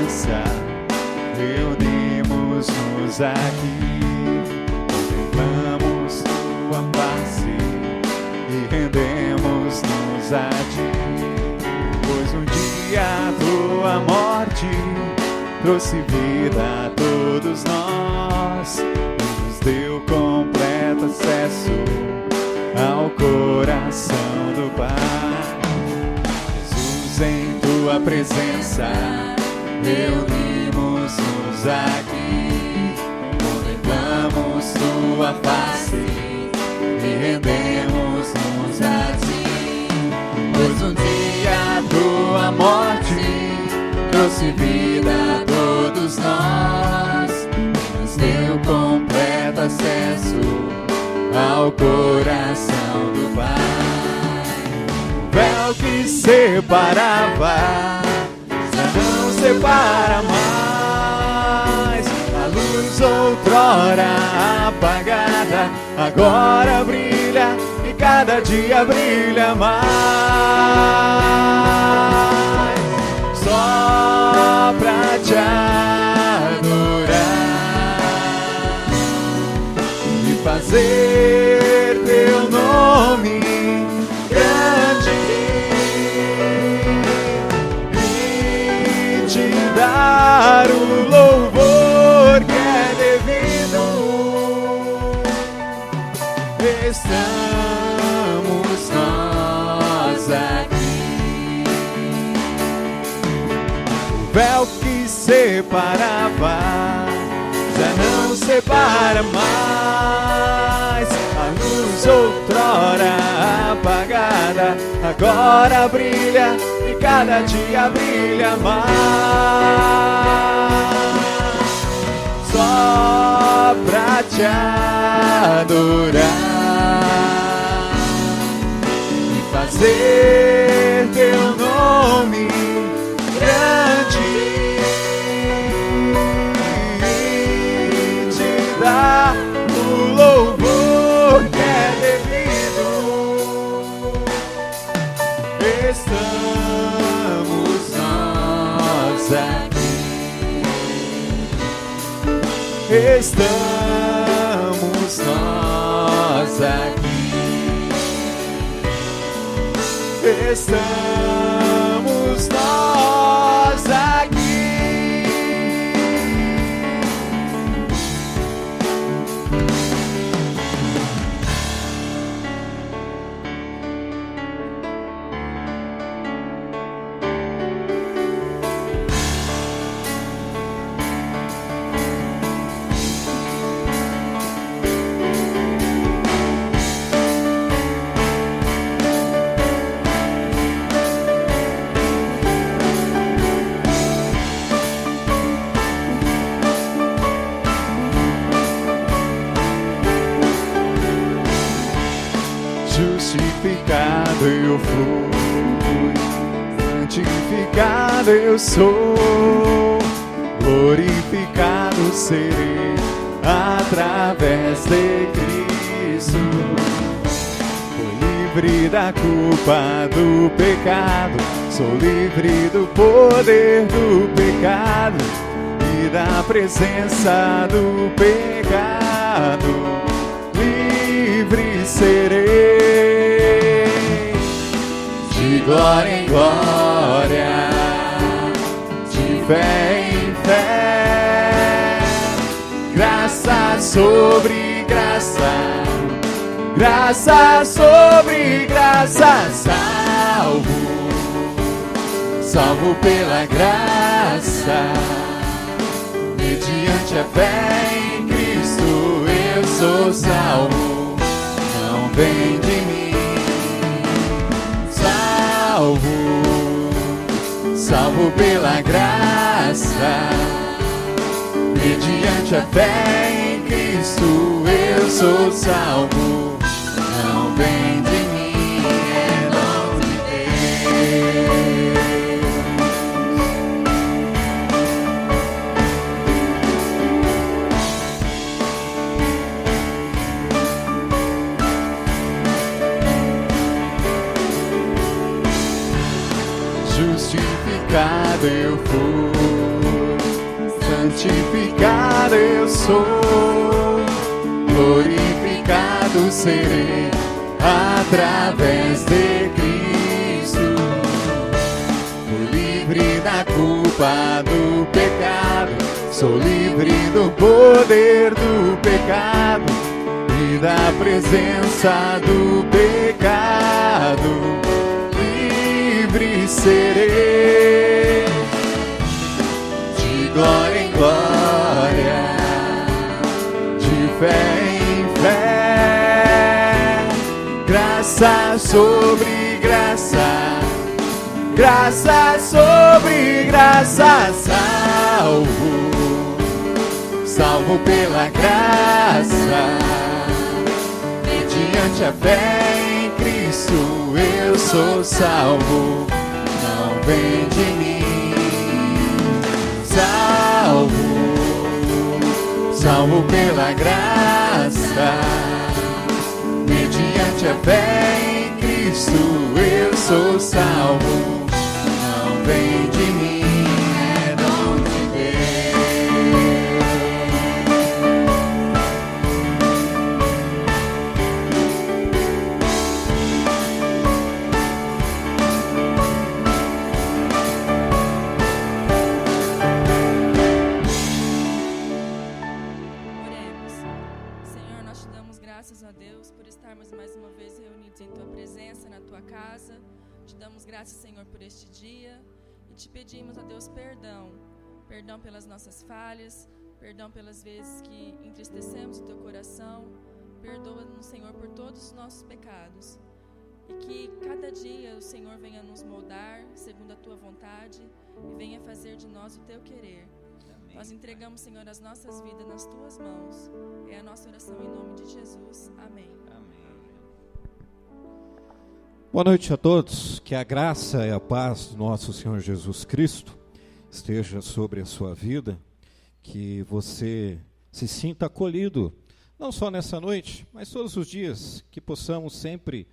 presença, reunimos-nos aqui, contemplamos tua face e rendemos-nos a ti. Pois um dia a tua morte trouxe vida a todos nós e nos deu completo acesso ao coração do Pai. Jesus, em tua presença, reunimos-nos aqui, contemplamos tua face e rendemos-nos a ti. Pois um dia a tua morte trouxe vida a todos nós e nos deu completo acesso ao coração do Pai. O véu que separava já não separa mais. A luz outrora apagada agora brilha e cada dia brilha mais. Só pra te adorar e fazer teu nome grande e te dar o louvor que é devido. Estamos nós aqui. O véu que separava já não separa mais. A luz outrora apagada agora brilha e cada dia brilha mais. Só pra te adorar e fazer teu nome grande e te dar o louvor que é devido. Estamos nós aqui. Estamos nós aqui. Estamos nós aqui. Justificado eu fui, santificado eu sou, glorificado serei através de Cristo. Fui livre da culpa do pecado, sou livre do poder do pecado e da presença do pecado. Livre serei, de glória em glória, de fé em fé, graça sobre graça, graça sobre graça, salvo pela graça, mediante a fé em Cristo eu sou salvo. Não vem de mim, salvo pela graça, mediante a fé em Cristo eu sou salvo. Não vem de mim, é dom de Deus. Justificado eu fui, justificado eu sou, glorificado serei através de Cristo. Fui livre da culpa do pecado, sou livre do poder do pecado e da presença do pecado. Livre serei, de glória em glória, de fé em fé, graça sobre graça, graça sobre graça, salvo pela graça, mediante a fé em Cristo eu sou salvo, não vem de mim, salvo pela graça, mediante a fé em Cristo eu sou salvo, não vem de mim, é dom de graças a Deus por estarmos mais uma vez reunidos em Tua presença, na Tua casa. Te damos graças, Senhor, por este dia e te pedimos, ó Deus, perdão pelas nossas falhas, perdão pelas vezes que entristecemos o Teu coração. Perdoa-nos, Senhor, por todos os nossos pecados e que cada dia o Senhor venha nos moldar segundo a Tua vontade e venha fazer de nós o Teu querer. Nós entregamos, Senhor, as nossas vidas nas Tuas mãos. É a nossa oração em nome de Jesus. Amém. Boa noite a todos. Que a graça e a paz do nosso Senhor Jesus Cristo esteja sobre a sua vida. Que você se sinta acolhido, não só nessa noite, mas todos os dias. Que possamos sempre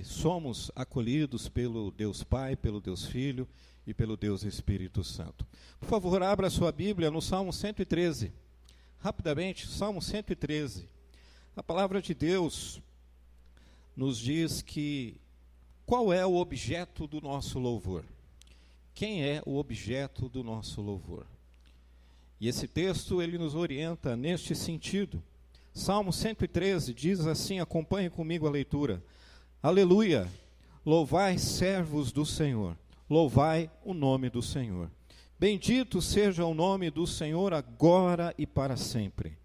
somos acolhidos pelo Deus Pai, pelo Deus Filho e pelo Deus Espírito Santo. Por favor, abra a sua Bíblia no Salmo 113. Rapidamente, Salmo 113. A palavra de Deus nos diz que qual é o objeto do nosso louvor? Quem é o objeto do nosso louvor? E esse texto, ele nos orienta neste sentido. Salmo 113 diz assim, acompanhe comigo a leitura. Aleluia, louvai servos do Senhor, louvai o nome do Senhor. Bendito seja o nome do Senhor agora e para sempre.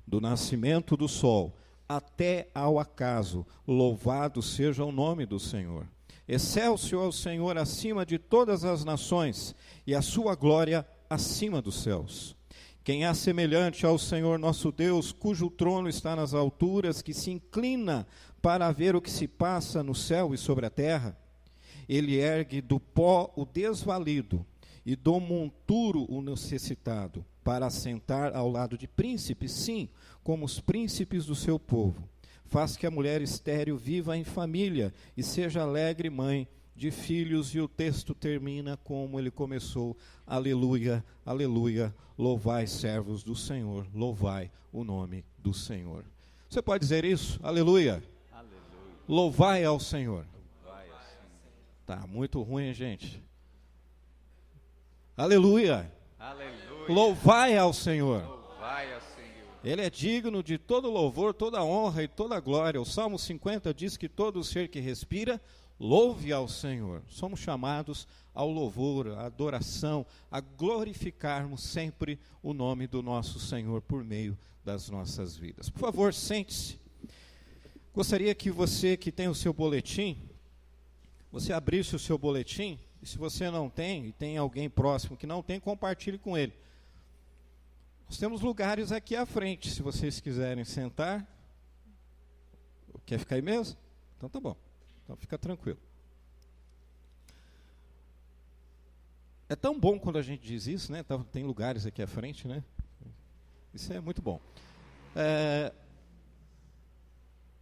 Do nascimento do sol até ao acaso, louvado seja o nome do Senhor. Excelso é o Senhor acima de todas as nações, e a sua glória acima dos céus. Quem é semelhante ao Senhor nosso Deus, cujo trono está nas alturas, que se inclina para ver o que se passa no céu e sobre a terra? Ele ergue do pó o desvalido, e do monturo o necessitado, para assentar ao lado de príncipes, sim, como os príncipes do seu povo. Faz que a mulher estéril viva em família e seja alegre mãe de filhos. E o texto termina como ele começou. Aleluia, aleluia, louvai servos do Senhor, louvai o nome do Senhor. Você pode dizer isso? Aleluia. Aleluia. Louvai ao Senhor. Louvai ao Senhor. Tá muito ruim, gente. Aleluia. Aleluia. Louvai ao Senhor. Louvai ao Senhor. Ele é digno de todo louvor, toda honra e toda glória. O Salmo 50 diz que todo ser que respira, louve ao Senhor. Somos chamados ao louvor, à adoração, a glorificarmos sempre o nome do nosso Senhor por meio das nossas vidas. Por favor, sente-se. Gostaria que você que tem o seu boletim, você abrisse o seu boletim. E se você não tem, e tem alguém próximo que não tem, compartilhe com ele. Nós temos lugares aqui à frente, se vocês quiserem sentar. Quer ficar aí mesmo? Então tá bom, então fica tranquilo. É tão bom quando a gente diz isso, né? Tem lugares aqui à frente, né? Isso é muito bom.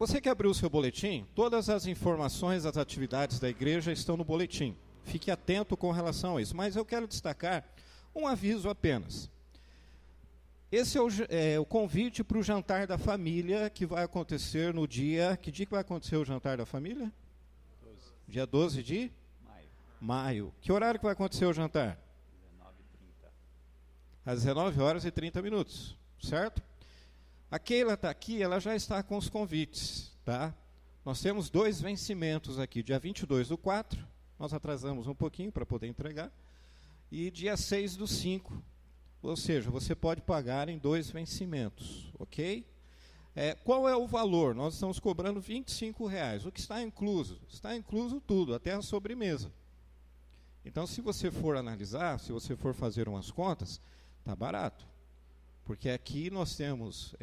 Você que abriu o seu boletim, todas as informações das atividades da igreja estão no boletim. Fique atento com relação a isso. Mas eu quero destacar um aviso apenas. Esse é o convite para o jantar da família que vai acontecer no dia... Que dia que vai acontecer o jantar da família? 12. Dia 12 de? Maio. Que horário que vai acontecer o jantar? 19h30. Às 19h30, certo? A Keila está aqui, ela já está com os convites, tá? Nós temos 2 vencimentos aqui, dia 22/4, nós atrasamos um pouquinho para poder entregar, e dia 6/5, ou seja, você pode pagar em 2 vencimentos, ok? Qual é o valor? Nós estamos cobrando R$25. O que está incluso? Está incluso tudo, até a sobremesa. Então, se você for analisar, se você for fazer umas contas, está barato. Porque aqui nós temos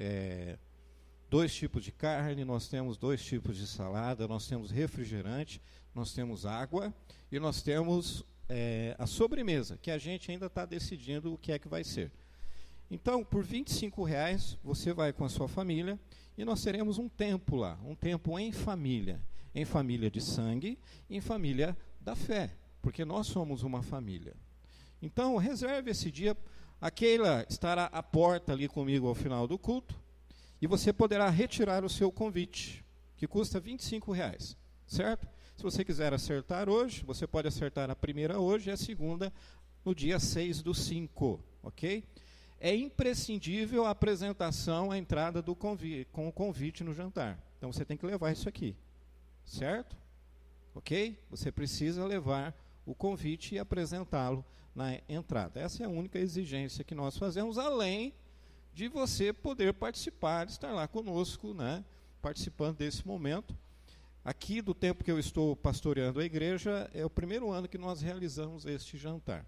2 tipos de carne, nós temos 2 tipos de salada, nós temos refrigerante, nós temos água e nós temos a sobremesa, que a gente ainda está decidindo o que é que vai ser. Então, por R$25, você vai com a sua família e nós teremos um tempo lá, um tempo em família de sangue, em família da fé, porque nós somos uma família. Então, reserve esse dia. A Keila estará à porta ali comigo ao final do culto, e você poderá retirar o seu convite, que custa R$25, certo? Se você quiser acertar hoje, você pode acertar a primeira hoje e a segunda no dia 6/5, ok? É imprescindível a apresentação, a entrada com o convite no jantar. Então, você tem que levar isso aqui, certo? Ok? Você precisa levar o convite e apresentá-lo na entrada. Essa é a única exigência que nós fazemos, além de você poder participar, estar lá conosco, né, participando desse momento. Aqui, do tempo que eu estou pastoreando a igreja, é o primeiro ano que nós realizamos este jantar.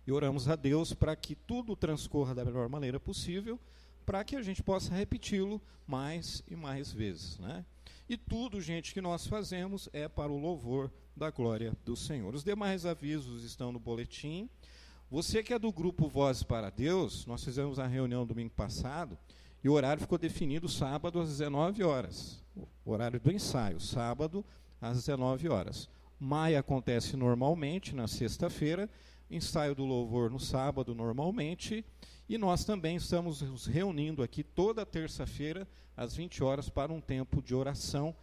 E oramos a Deus para que tudo transcorra da melhor maneira possível, para que a gente possa repeti-lo mais e mais vezes, né? E tudo, gente, que nós fazemos é para o louvor da glória do Senhor. Os demais avisos estão no boletim. Você que é do grupo Vozes para Deus, nós fizemos a reunião domingo passado, e o horário ficou definido sábado às 19h. O horário do ensaio, sábado às 19h. Maia acontece normalmente na sexta-feira, ensaio do louvor no sábado normalmente, e nós também estamos nos reunindo aqui toda terça-feira, às 20h, para um tempo de oração,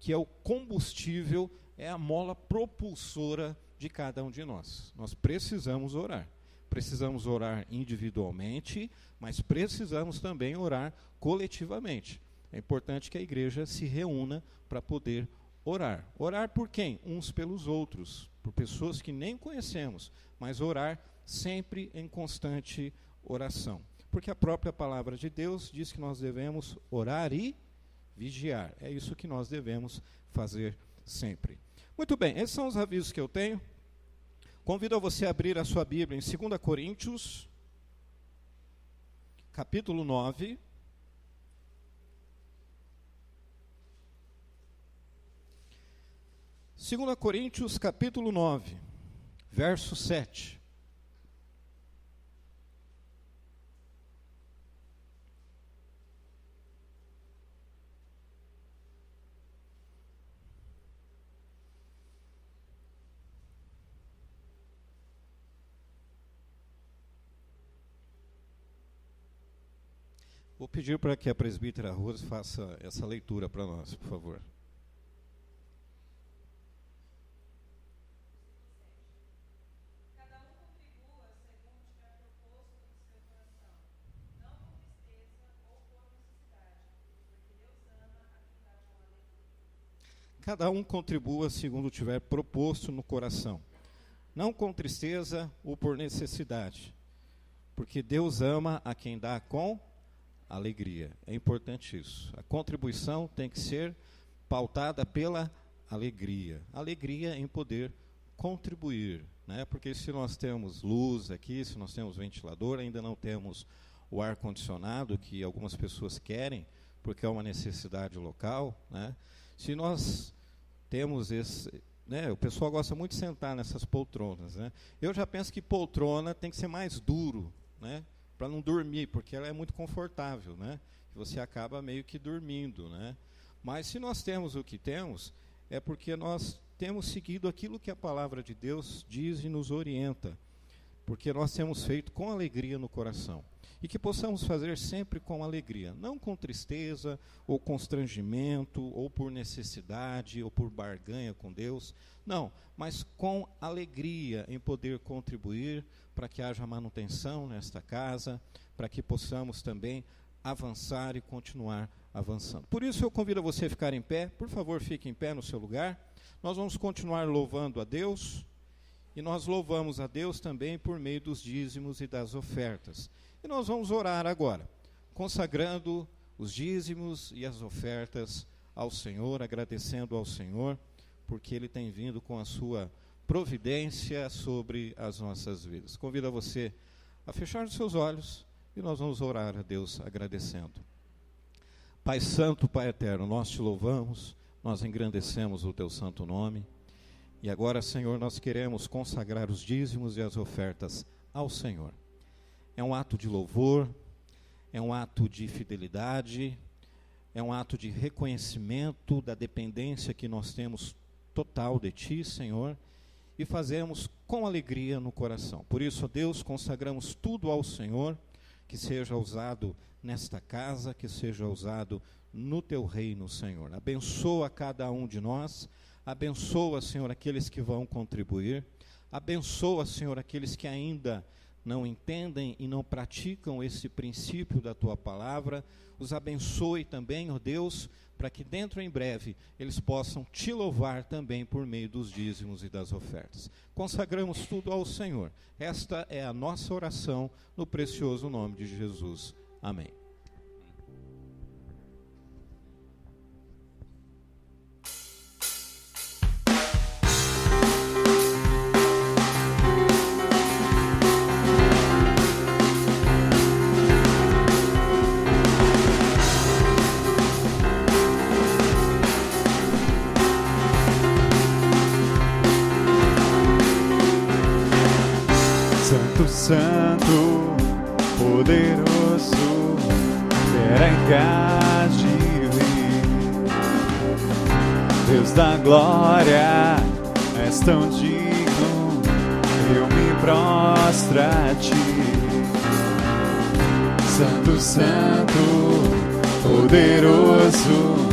que é o combustível, é a mola propulsora de cada um de nós. Nós precisamos orar. Precisamos orar individualmente, mas precisamos também orar coletivamente. É importante que a igreja se reúna para poder orar. Orar por quem? Uns pelos outros, por pessoas que nem conhecemos, mas orar sempre em constante oração. Porque a própria palavra de Deus diz que nós devemos orar e vigiar. É isso que nós devemos fazer sempre. Muito bem, esses são os avisos que eu tenho. Convido a você a abrir a sua Bíblia em 2 Coríntios, capítulo 9. Segunda Coríntios, capítulo 9, verso 7. Vou pedir para que a presbítera Rose faça essa leitura para nós, por favor. Cada um contribua segundo tiver proposto no coração, não com tristeza ou por necessidade, porque Deus ama a quem dá com alegria. É importante isso. A contribuição tem que ser pautada pela alegria. Alegria em poder contribuir, né? Porque se nós temos luz aqui, se nós temos ventilador, ainda não temos o ar-condicionado, que algumas pessoas querem, porque é uma necessidade local, né? Se nós temos esse, né, o pessoal gosta muito de sentar nessas poltronas, né? Eu já penso que poltrona tem que ser mais duro, né, para não dormir, porque ela é muito confortável, né? Você acaba meio que dormindo, né? Mas se nós temos o que temos, é porque nós temos seguido aquilo que a palavra de Deus diz e nos orienta, porque nós temos feito com alegria no coração. e que possamos fazer sempre com alegria, não com tristeza, ou constrangimento, ou por necessidade, ou por barganha com Deus, não, mas com alegria em poder contribuir para que haja manutenção nesta casa, para que possamos também avançar e continuar avançando. Por isso eu convido você a ficar em pé, por favor, fique em pé no seu lugar. Nós vamos continuar louvando a Deus, e nós louvamos a Deus também por meio dos dízimos e das ofertas. E nós vamos orar agora, consagrando os dízimos e as ofertas ao Senhor, agradecendo ao Senhor, porque Ele tem vindo com a sua providência sobre as nossas vidas. Convido você a fechar os seus olhos e nós vamos orar a Deus agradecendo. Pai Santo, Pai Eterno, nós te louvamos, nós engrandecemos o teu santo nome. E agora, Senhor, nós queremos consagrar os dízimos e as ofertas ao Senhor. É um ato de louvor, é um ato de fidelidade, é um ato de reconhecimento da dependência que nós temos total de Ti, Senhor, e fazemos com alegria no coração. Por isso, ó Deus, consagramos tudo ao Senhor, que seja usado nesta casa, que seja usado no Teu reino, Senhor. Abençoa cada um de nós, abençoa, Senhor, aqueles que vão contribuir, abençoa, Senhor, aqueles que ainda não entendem e não praticam esse princípio da Tua palavra, os abençoe também, ó Deus, para que dentro em breve eles possam Te louvar também por meio dos dízimos e das ofertas. Consagramos tudo ao Senhor. Esta é a nossa oração no precioso nome de Jesus. Amém. Santo, poderoso, era eficaz de vir. Deus da glória, és tão digno, eu me prostro a Ti. Santo, Santo, poderoso,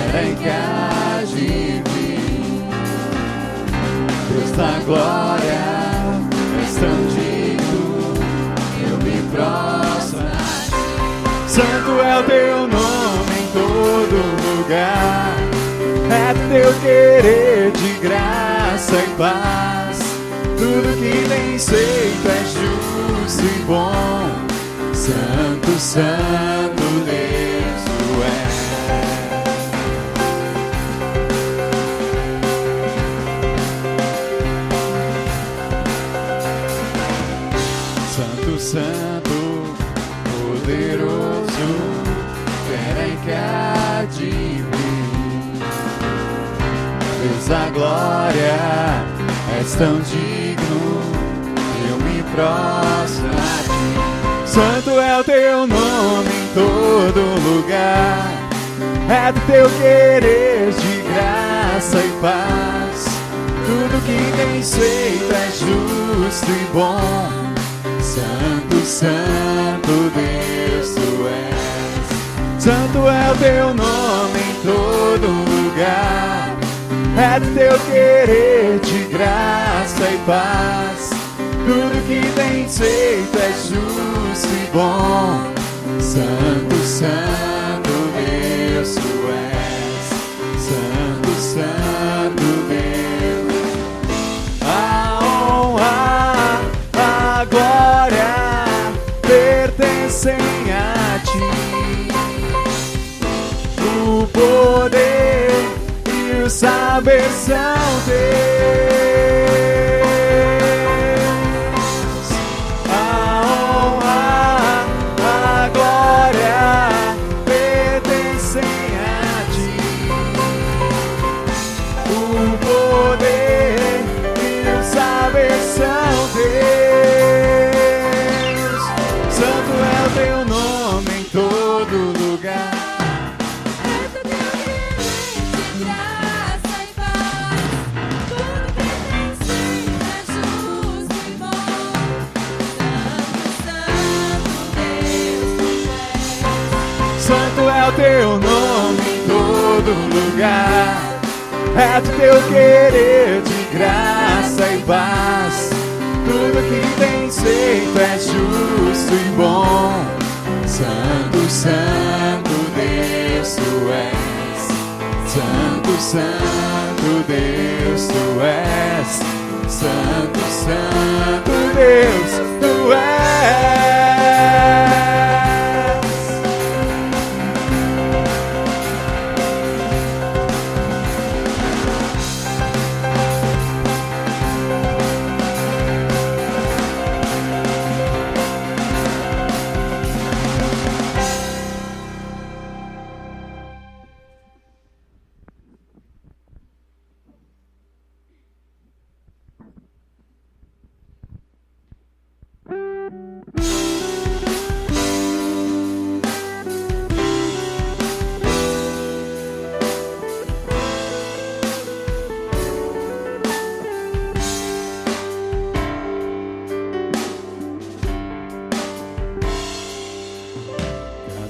era eficaz de vir. Deus da glória, tão digno, eu me prostro a Ti. Santo é o Teu nome em todo lugar, é Teu querer de graça e paz. Tudo que tens feito é justo e bom. Santo, Santo Deus Tu és. Santo, poderoso, vem cá de mim. Deus da glória, és tão digno, eu me prostro a Ti. Santo é o Teu nome em todo lugar, é do Teu querer de graça e paz. Tudo que tens feito é justo e bom. Santo, Santo Deus Tu és. Santo é o Teu nome em todo lugar, é do Teu querer de graça e paz. Tudo que tens feito é justo e bom. Santo, Santo Deus Tu és. Santo, Santo Deus. A honra, a glória pertencem a Ti. O poder e o saber são Teus. A honra, a glória pertencem a Ti. O poder e o saber são Teus. Santo é o Teu nome em todo lugar. É do Teu querer de graça e paz. Tudo que santo é o teu nome em todo lugar. É do teu querer de graça e paz. Tudo que tens feito é justo e bom. Santo, santo Deus tu és. Santo, santo Deus tu és. Santo, santo Deus tu és.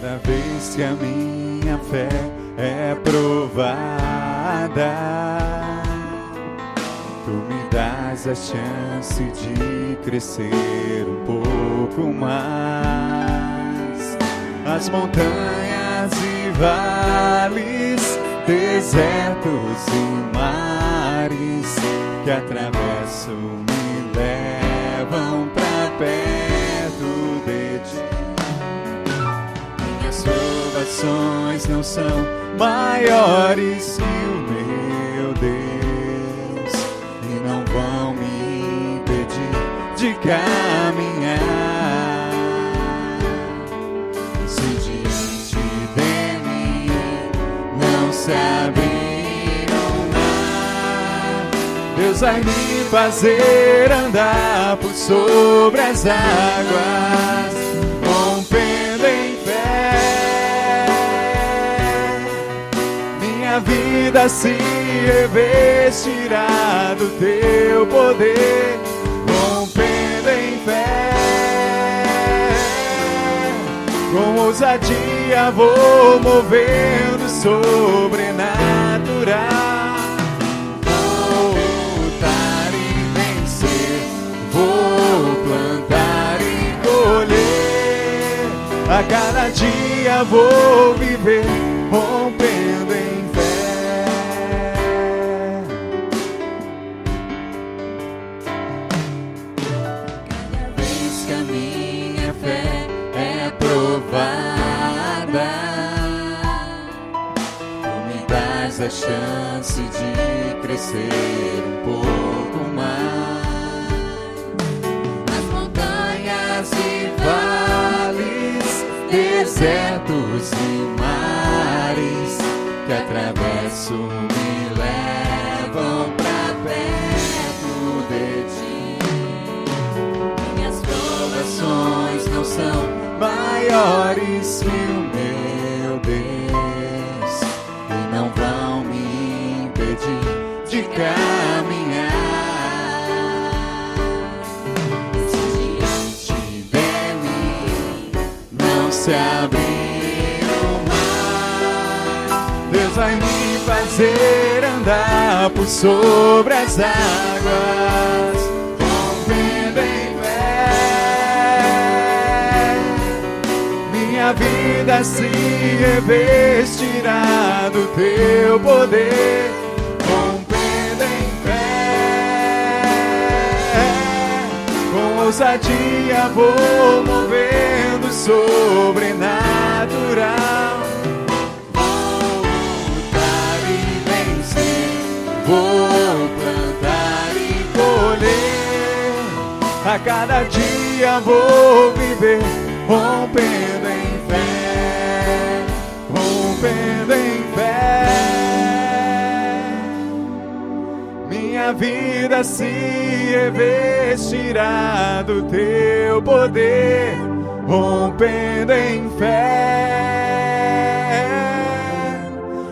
Cada vez que a minha fé é provada, tu me dás a chance de crescer um pouco mais. As montanhas e vales, desertos e mares que atravesso me levam pra perto de ti. Minhas provações não são maiores que o meu Deus e não vão me impedir de caminhar. Se diante de mim não se abrir o mar, Deus vai me fazer andar por sobre as águas, rompendo em fé. Minha vida se revestirá do teu poder, rompendo em fé. Com ousadia vou movendo o sobrenatural. Vou lutar e vencer, vou plantar e colher. A cada dia vou viver, rompendo em fé. Cada vez que a minha fé é provada, tu me dás a chance de crescer um pouco mais. As montanhas e vales, desertos e mares que atravesso me levam pra perto de ti. Minhas provações não são maiores que o meu Deus e não vão me impedir de caminhar. Se diante de mim não se abrir o mar, Deus vai me fazer andar por sobre as águas, rompendo em fé. Minha vida se revestirá do teu poder, rompendo em fé. Com ousadia vou movendo o sobrenatural. Vou lutar e vencer, vou plantar e colher. A cada dia vou viver, rompendo em fé, rompendo em fé. Minha vida se revestirá do teu poder, rompendo em fé.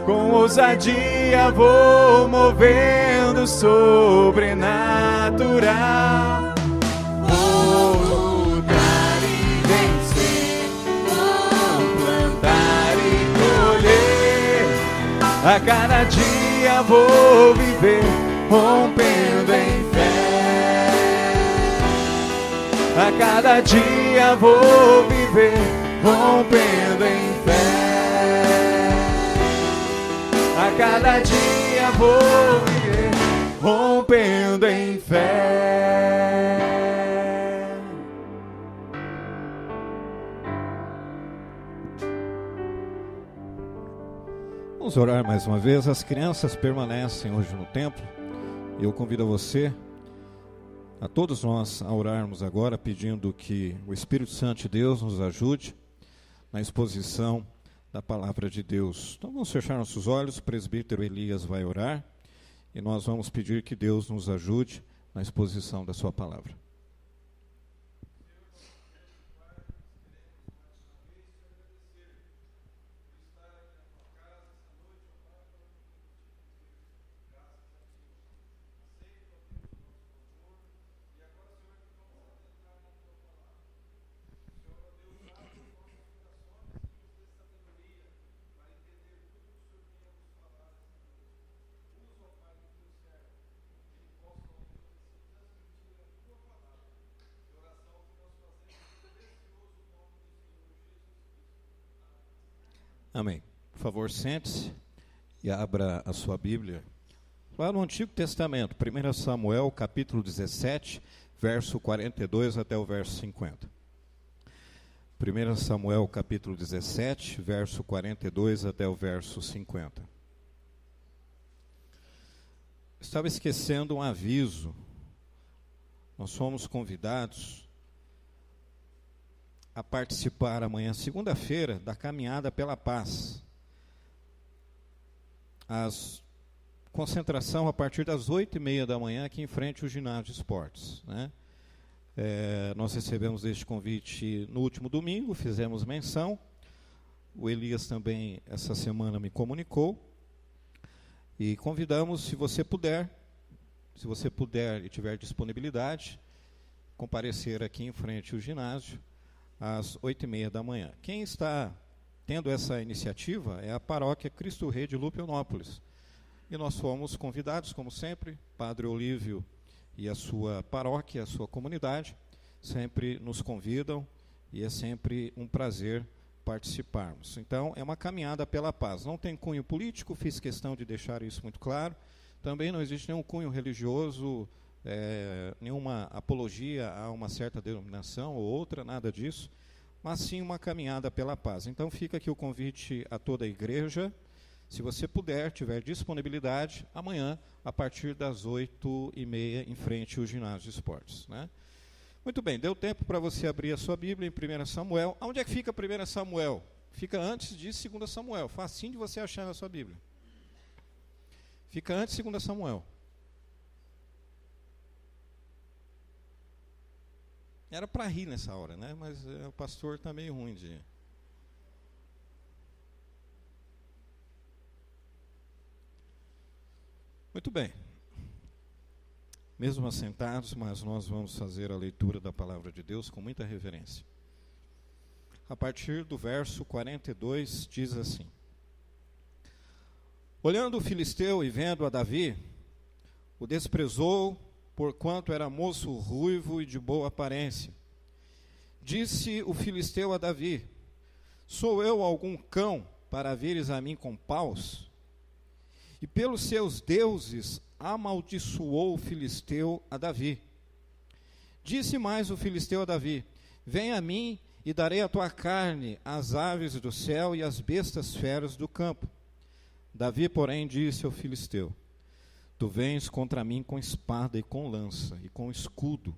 Com ousadia vou movendo o sobrenatural. Vou lutar e vencer, vou plantar e A cada dia vou viver rompendo em fé. A cada dia vou viver rompendo em fé. A cada dia vou viver rompendo em fé. Vamos orar mais uma vez. As crianças permanecem hoje no templo. Eu convido a você, a todos nós, a orarmos agora, pedindo que o Espírito Santo de Deus nos ajude na exposição da palavra de Deus. Então vamos fechar nossos olhos, o presbítero Elias vai orar e nós vamos pedir que Deus nos ajude na exposição da sua palavra. Amém. Por favor, sente-se e abra a sua Bíblia. Lá no Antigo Testamento, 1 Samuel, capítulo 17, verso 42 até o verso 50. 1 Samuel, capítulo 17, verso 42 até o verso 50. Estava esquecendo um aviso. Nós fomos convidados a participar amanhã, segunda-feira, da Caminhada pela Paz. Concentração a partir das 8h30 da manhã, aqui em frente ao ginásio de esportes, né? Nós recebemos este convite no último domingo, fizemos menção. O Elias também, essa semana, me comunicou. E convidamos, se você puder e tiver disponibilidade, comparecer aqui em frente ao ginásio, às 8h30 da manhã. Quem está tendo essa iniciativa é a paróquia Cristo Rei de Lupionópolis. E nós fomos convidados, como sempre, Padre Olívio e a sua paróquia, a sua comunidade, sempre nos convidam e é sempre um prazer participarmos. Então, é uma caminhada pela paz. Não tem cunho político, fiz questão de deixar isso muito claro. Também não existe nenhum cunho religioso, nenhuma apologia a uma certa denominação ou outra, nada disso, mas sim uma caminhada pela paz. Então fica aqui o convite a toda a igreja, se você puder, tiver disponibilidade, amanhã, a partir das 8h30, em frente ao ginásio de esportes, né? Muito bem, deu tempo para você abrir a sua Bíblia em 1 Samuel. Onde é que fica 1 Samuel? Fica antes de 2 Samuel, facinho de você achar na sua Bíblia. Fica antes de 2 Samuel. Era para rir nessa hora, né? Mas o pastor está meio ruim de... Muito bem. Mesmo assentados, mas nós vamos fazer a leitura da palavra de Deus com muita reverência. A partir do verso 42, diz assim: Olhando o filisteu e vendo a Davi, o desprezou, porquanto era moço ruivo e de boa aparência. Disse o filisteu a Davi: Sou eu algum cão para vires a mim com paus? E pelos seus deuses amaldiçoou o filisteu a Davi. Disse mais o filisteu a Davi: Vem a mim e darei a tua carne às aves do céu e às bestas feras do campo. Davi, porém, disse ao filisteu: Tu vens contra mim com espada e com lança e com escudo.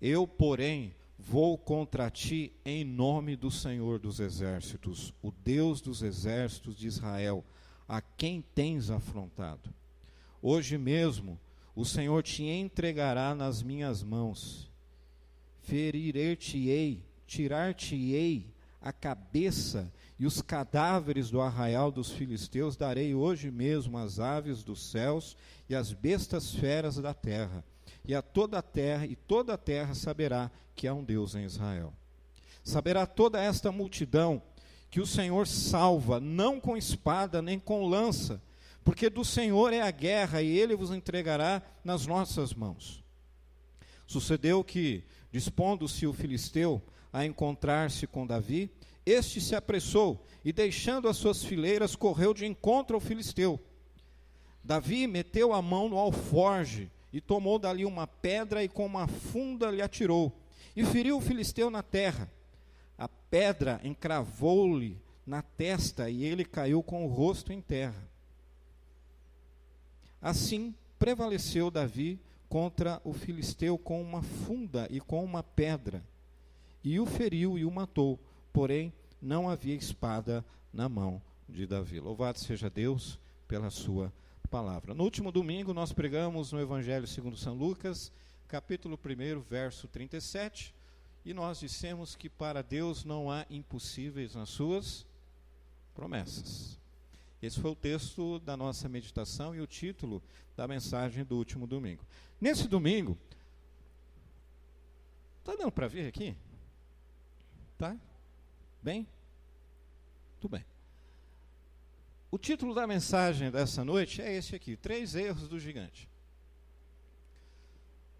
Eu, porém, vou contra ti em nome do Senhor dos exércitos, o Deus dos exércitos de Israel, a quem tens afrontado. Hoje mesmo o Senhor te entregará nas minhas mãos. Ferir-te-ei, tirar-te-ei a cabeça e os cadáveres do arraial dos filisteus darei hoje mesmo às aves dos céus e às bestas feras da terra, e toda a terra saberá que há um Deus em Israel. Saberá toda esta multidão que o Senhor salva, não com espada nem com lança, porque do Senhor é a guerra, e ele vos entregará nas nossas mãos. Sucedeu que, dispondo-se o filisteu a encontrar-se com Davi, este se apressou, e deixando as suas fileiras, correu de encontro ao filisteu. Davi meteu a mão no alforje, e tomou dali uma pedra, e com uma funda lhe atirou, e feriu o filisteu na terra. A pedra encravou-lhe na testa, e ele caiu com o rosto em terra. Assim prevaleceu Davi contra o filisteu com uma funda e com uma pedra, e o feriu e o matou, porém não havia espada na mão de Davi. Louvado seja Deus pela sua palavra. No último domingo nós pregamos no Evangelho segundo São Lucas, capítulo 1, verso 37, e nós dissemos que para Deus não há impossíveis nas suas promessas. Esse foi o texto da nossa meditação e o título da mensagem do último domingo. Nesse domingo, está dando para ver aqui? Tá? Bem? Tudo bem. O título da mensagem dessa noite é esse aqui: 3 erros do gigante.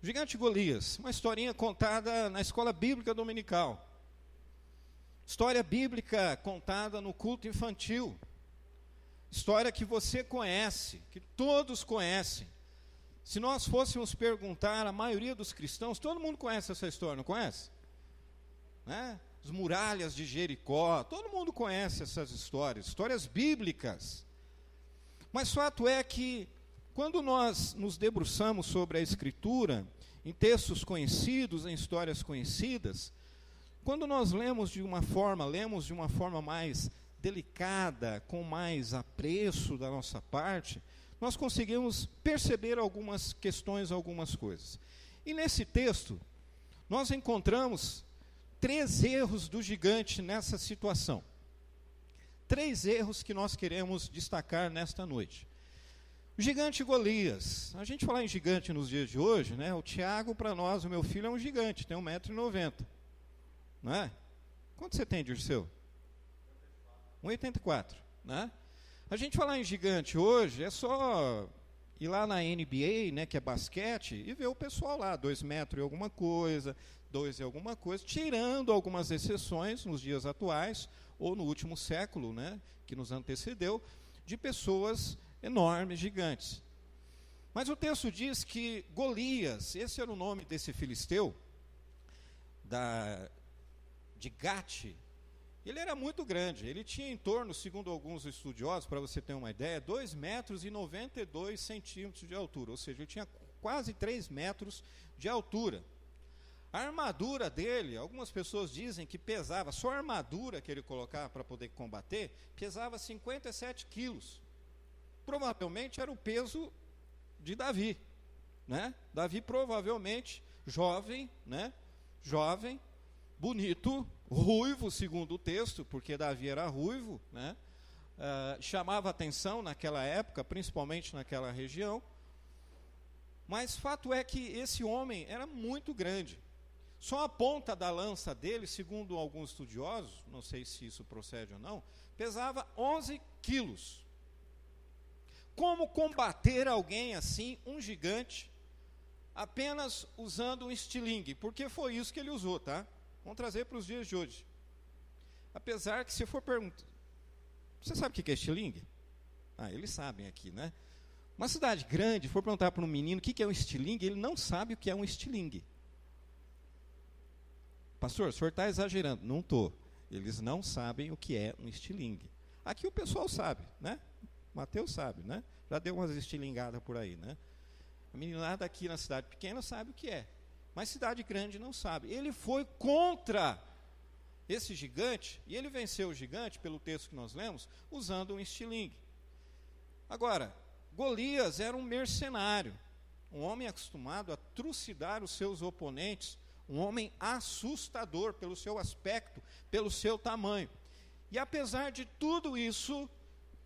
O gigante Golias, uma historinha contada na escola bíblica dominical. História bíblica contada no culto infantil. História que você conhece, que todos conhecem. Se nós fôssemos perguntar a maioria dos cristãos, todo mundo conhece essa história, não conhece? Né? As muralhas de Jericó, todo mundo conhece essas histórias, histórias bíblicas. Mas fato é que, quando nós nos debruçamos sobre a Escritura, em textos conhecidos, em histórias conhecidas, quando nós lemos de uma forma mais delicada, com mais apreço da nossa parte, nós conseguimos perceber algumas questões, algumas coisas. E nesse texto, nós encontramos 3 erros do gigante nessa situação. 3 erros que nós queremos destacar nesta noite. O gigante Golias. A gente falar em gigante nos dias de hoje, né? O Tiago, para nós, o meu filho, é um gigante, tem 1,90 m. Não é? Quanto você tem, Dirceu? 1,84, né? A gente falar em gigante hoje é só ir lá na NBA, né, que é basquete, e ver o pessoal lá, 2 metros e alguma coisa, 2 e alguma coisa, tirando algumas exceções nos dias atuais, ou no último século, né, que nos antecedeu, de pessoas enormes, gigantes. Mas o texto diz que Golias, esse era o nome desse filisteu, de Gate, ele era muito grande, ele tinha em torno, segundo alguns estudiosos, para você ter uma ideia, 2 metros e 92 centímetros de altura, ou seja, ele tinha quase 3 metros de altura. A armadura dele, algumas pessoas dizem que pesava, só a armadura que ele colocava para poder combater, pesava 57 quilos. Provavelmente era o peso de Davi, né? Davi provavelmente jovem, né? Jovem, bonito, ruivo, segundo o texto, porque Davi era ruivo, né? Chamava atenção naquela época, principalmente naquela região. Mas fato é que esse homem era muito grande. Só a ponta da lança dele, segundo alguns estudiosos, não sei se isso procede ou não, pesava 11 quilos. Como combater alguém assim, um gigante, apenas usando um estilingue? Porque foi isso que ele usou, tá? Vamos trazer para os dias de hoje. Apesar que, se for perguntar, você sabe o que é estilingue? Eles sabem aqui, né? Uma cidade grande, for perguntar para um menino o que é um estilingue, ele não sabe o que é um estilingue. Pastor, o senhor está exagerando. Não estou. Eles não sabem o que é um estilingue. Aqui o pessoal sabe, né? Mateus sabe, né? Já deu umas estilingadas por aí, né? A meninada aqui na cidade pequena sabe o que é. Mas cidade grande não sabe. Ele foi contra esse gigante, e ele venceu o gigante, pelo texto que nós lemos, usando um estilingue. Agora, Golias era um mercenário, um homem acostumado a trucidar os seus oponentes, um homem assustador pelo seu aspecto, pelo seu tamanho. E apesar de tudo isso,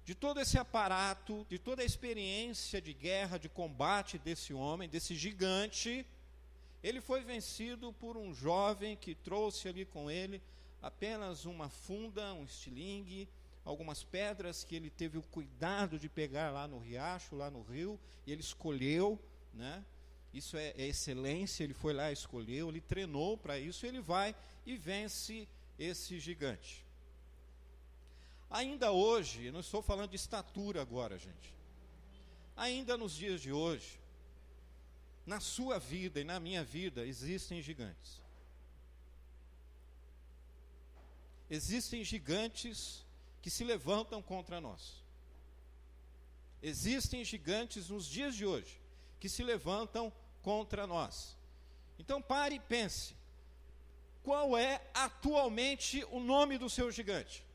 de todo esse aparato, de toda a experiência de guerra, de combate desse homem, desse gigante, ele foi vencido por um jovem que trouxe ali com ele apenas uma funda, um estilingue, algumas pedras que ele teve o cuidado de pegar lá no riacho, lá no rio, e ele escolheu, né? Isso é excelência, ele foi lá, escolheu, ele treinou para isso, ele vai e vence esse gigante. Ainda hoje, eu não estou falando de estatura agora, gente. Ainda nos dias de hoje, na sua vida e na minha vida, existem gigantes. Existem gigantes que se levantam contra nós. Existem gigantes nos dias de hoje que se levantam contra nós. Então pare e pense. Qual é atualmente o nome do seu gigante?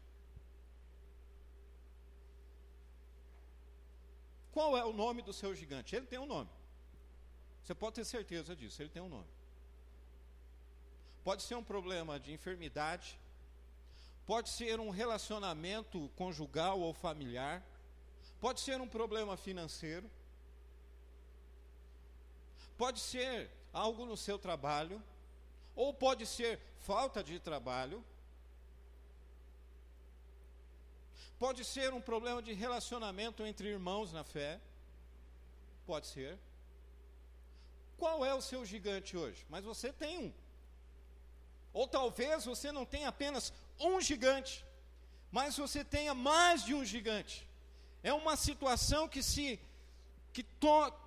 Qual é o nome do seu gigante? Ele tem um nome. Você pode ter certeza disso, ele tem um nome. Pode ser um problema de enfermidade, pode ser um relacionamento conjugal ou familiar, pode ser um problema financeiro, pode ser algo no seu trabalho, ou pode ser falta de trabalho, pode ser um problema de relacionamento entre irmãos na fé, pode ser. Qual é o seu gigante hoje? Mas você tem um. Ou talvez você não tenha apenas um gigante, mas você tenha mais de um gigante. É uma situação que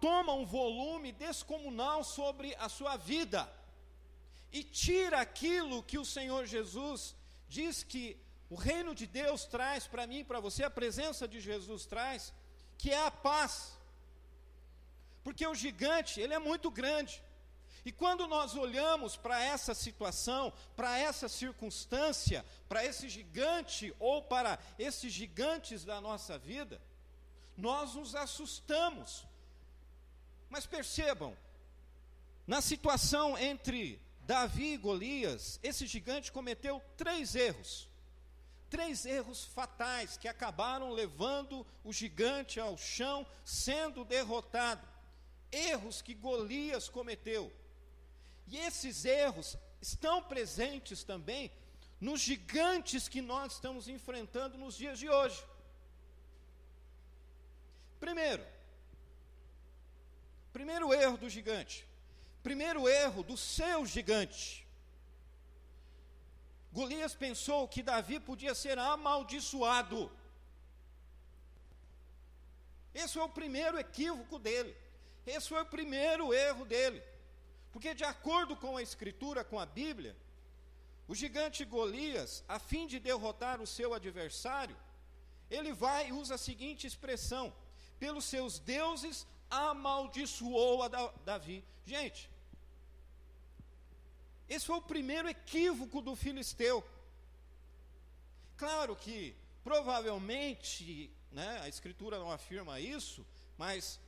toma um volume descomunal sobre a sua vida e tira aquilo que o Senhor Jesus diz que o reino de Deus traz para mim e para você, a presença de Jesus traz, que é a paz. Porque o gigante, ele é muito grande. E quando nós olhamos para essa situação, para essa circunstância, para esse gigante ou para esses gigantes da nossa vida, nós nos assustamos. Mas percebam, na situação entre Davi e Golias, esse gigante cometeu 3 erros. 3 erros fatais que acabaram levando o gigante ao chão, sendo derrotado. Erros que Golias cometeu. E esses erros estão presentes também nos gigantes que nós estamos enfrentando nos dias de hoje. Primeiro erro do gigante. Primeiro erro do seu gigante. Golias pensou que Davi podia ser amaldiçoado. Esse foi o primeiro equívoco dele. Esse foi o primeiro erro dele. Porque de acordo com a Escritura, com a Bíblia, o gigante Golias, a fim de derrotar o seu adversário, ele vai e usa a seguinte expressão: pelos seus deuses amaldiçoou a Davi. Gente, esse foi o primeiro equívoco do filisteu. Claro que, provavelmente, né, a Escritura não afirma isso, mas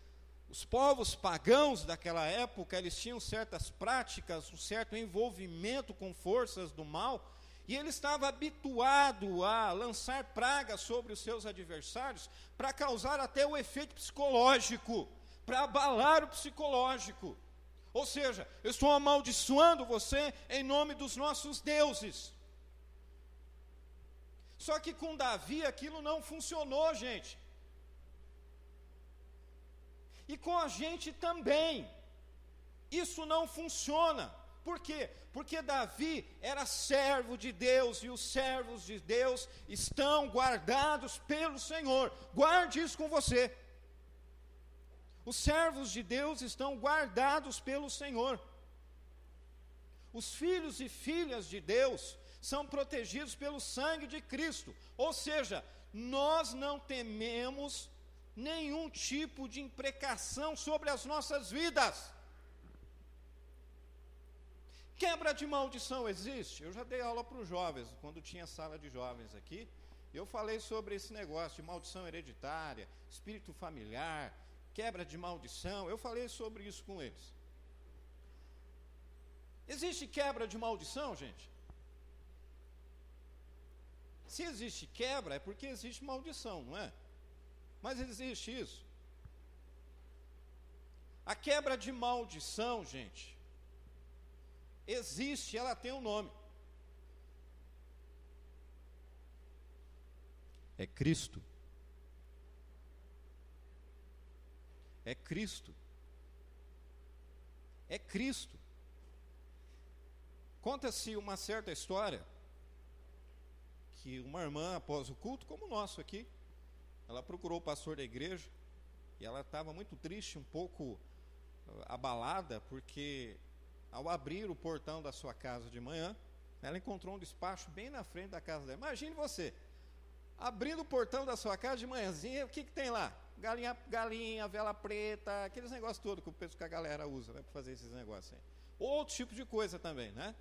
os povos pagãos daquela época, eles tinham certas práticas, um certo envolvimento com forças do mal, e ele estava habituado a lançar pragas sobre os seus adversários, para causar até o efeito psicológico, para abalar o psicológico. Ou seja, eu estou amaldiçoando você em nome dos nossos deuses. Só que com Davi aquilo não funcionou, gente. E com a gente também. Isso não funciona. Por quê? Porque Davi era servo de Deus, e os servos de Deus estão guardados pelo Senhor. Guarde isso com você. Os servos de Deus estão guardados pelo Senhor. Os filhos e filhas de Deus são protegidos pelo sangue de Cristo. Ou seja, nós não tememos nenhum tipo de imprecação sobre as nossas vidas. Quebra de maldição existe? Eu já dei aula para os jovens, quando tinha sala de jovens aqui, eu falei sobre esse negócio de maldição hereditária, espírito familiar, quebra de maldição, eu falei sobre isso com eles. Existe quebra de maldição, gente? Se existe quebra, é porque existe maldição, não é? Mas existe isso. A quebra de maldição, gente, existe, ela tem um nome. É Cristo. É Cristo. É Cristo. Conta-se uma certa história que uma irmã, após o culto, como o nosso aqui, ela procurou o pastor da igreja e ela estava muito triste, um pouco abalada, porque ao abrir o portão da sua casa de manhã, ela encontrou um despacho bem na frente da casa dela. Imagine você, abrindo o portão da sua casa de manhãzinha, o que tem lá? Galinha, vela preta, aqueles negócios todos que a galera usa, né, para fazer esses negócios aí. Outro tipo de coisa também, né?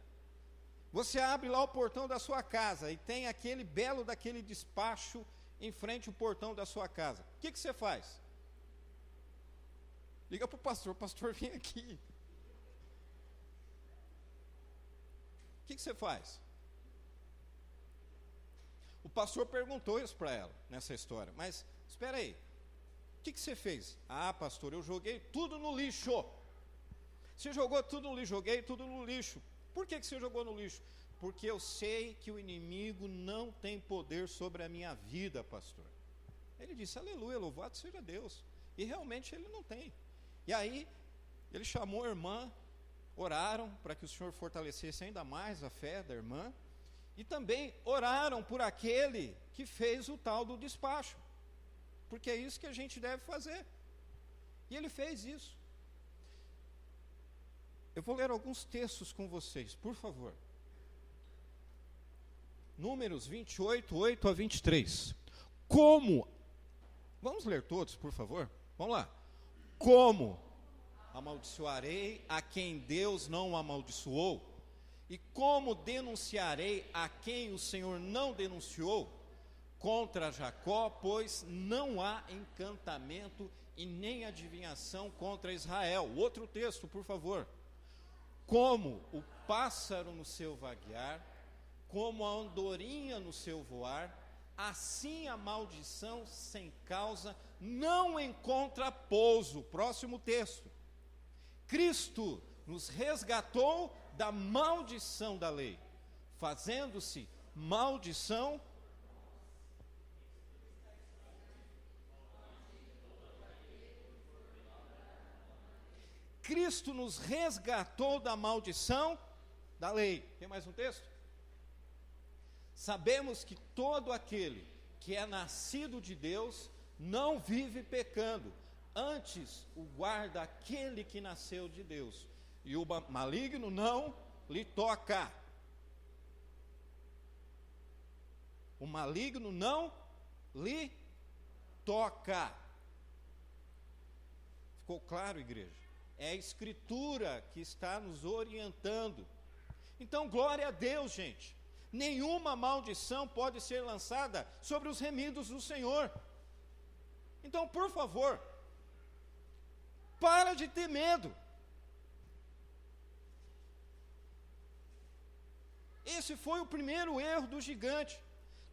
Você abre lá o portão da sua casa e tem aquele belo daquele despacho em frente ao portão da sua casa. O que você faz? Liga para o pastor, vem aqui. O que você faz? O pastor perguntou isso para ela, nessa história. Mas, espera aí, o que você fez? Ah, pastor, eu joguei tudo no lixo. Você jogou tudo no lixo? Joguei tudo no lixo. Por que você jogou no lixo? Porque eu sei que o inimigo não tem poder sobre a minha vida, pastor. Ele disse, aleluia, louvado seja Deus. E realmente ele não tem. E aí, ele chamou a irmã, oraram para que o Senhor fortalecesse ainda mais a fé da irmã, e também oraram por aquele que fez o tal do despacho, porque é isso que a gente deve fazer. E ele fez isso. Eu vou ler alguns textos com vocês, por favor. Números 28, 8 a 23. Como? Vamos ler todos, por favor? Vamos lá. Como amaldiçoarei a quem Deus não amaldiçoou? E como denunciarei a quem o Senhor não denunciou? Contra Jacó, pois não há encantamento e nem adivinhação contra Israel. Outro texto, por favor. Como o pássaro no seu vaguear, como a andorinha no seu voar, assim a maldição sem causa não encontra pouso. Próximo texto. Cristo nos resgatou da maldição da lei, fazendo-se maldição. Cristo nos resgatou da maldição da lei. Tem mais um texto? Sabemos que todo aquele que é nascido de Deus não vive pecando, antes o guarda aquele que nasceu de Deus, e o maligno não lhe toca. O maligno não lhe toca. Ficou claro, igreja? É a Escritura que está nos orientando. Então, glória a Deus, gente. Nenhuma maldição pode ser lançada sobre os remidos do Senhor. Então, por favor, para de ter medo. Esse foi o primeiro erro do gigante.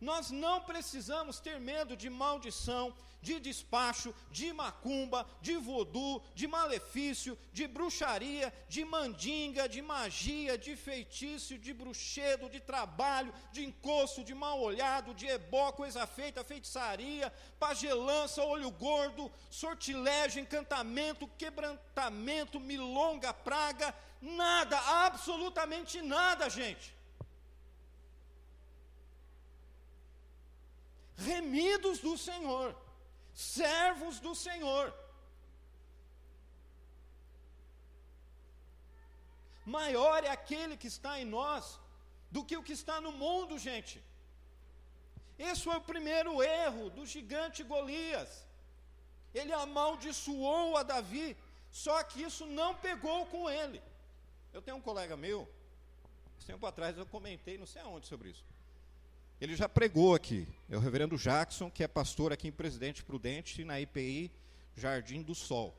Nós não precisamos ter medo de maldição, de despacho, de macumba, de vodu, de malefício, de bruxaria, de mandinga, de magia, de feitiço, de bruxedo, de trabalho, de encosto, de mal olhado, de ebó, coisa feita, feitiçaria, pagelança, olho gordo, sortilégio, encantamento, quebrantamento, milonga, praga, nada, absolutamente nada, gente. Remidos do Senhor, servos do Senhor. Maior é aquele que está em nós do que o que está no mundo, gente. Esse foi o primeiro erro do gigante Golias. Ele amaldiçoou a Davi, só que isso não pegou com ele. Eu tenho um colega meu, tempo atrás eu comentei, não sei aonde, sobre isso. Ele já pregou aqui, é o reverendo Jackson, que é pastor aqui em Presidente Prudente, na IPI Jardim do Sol.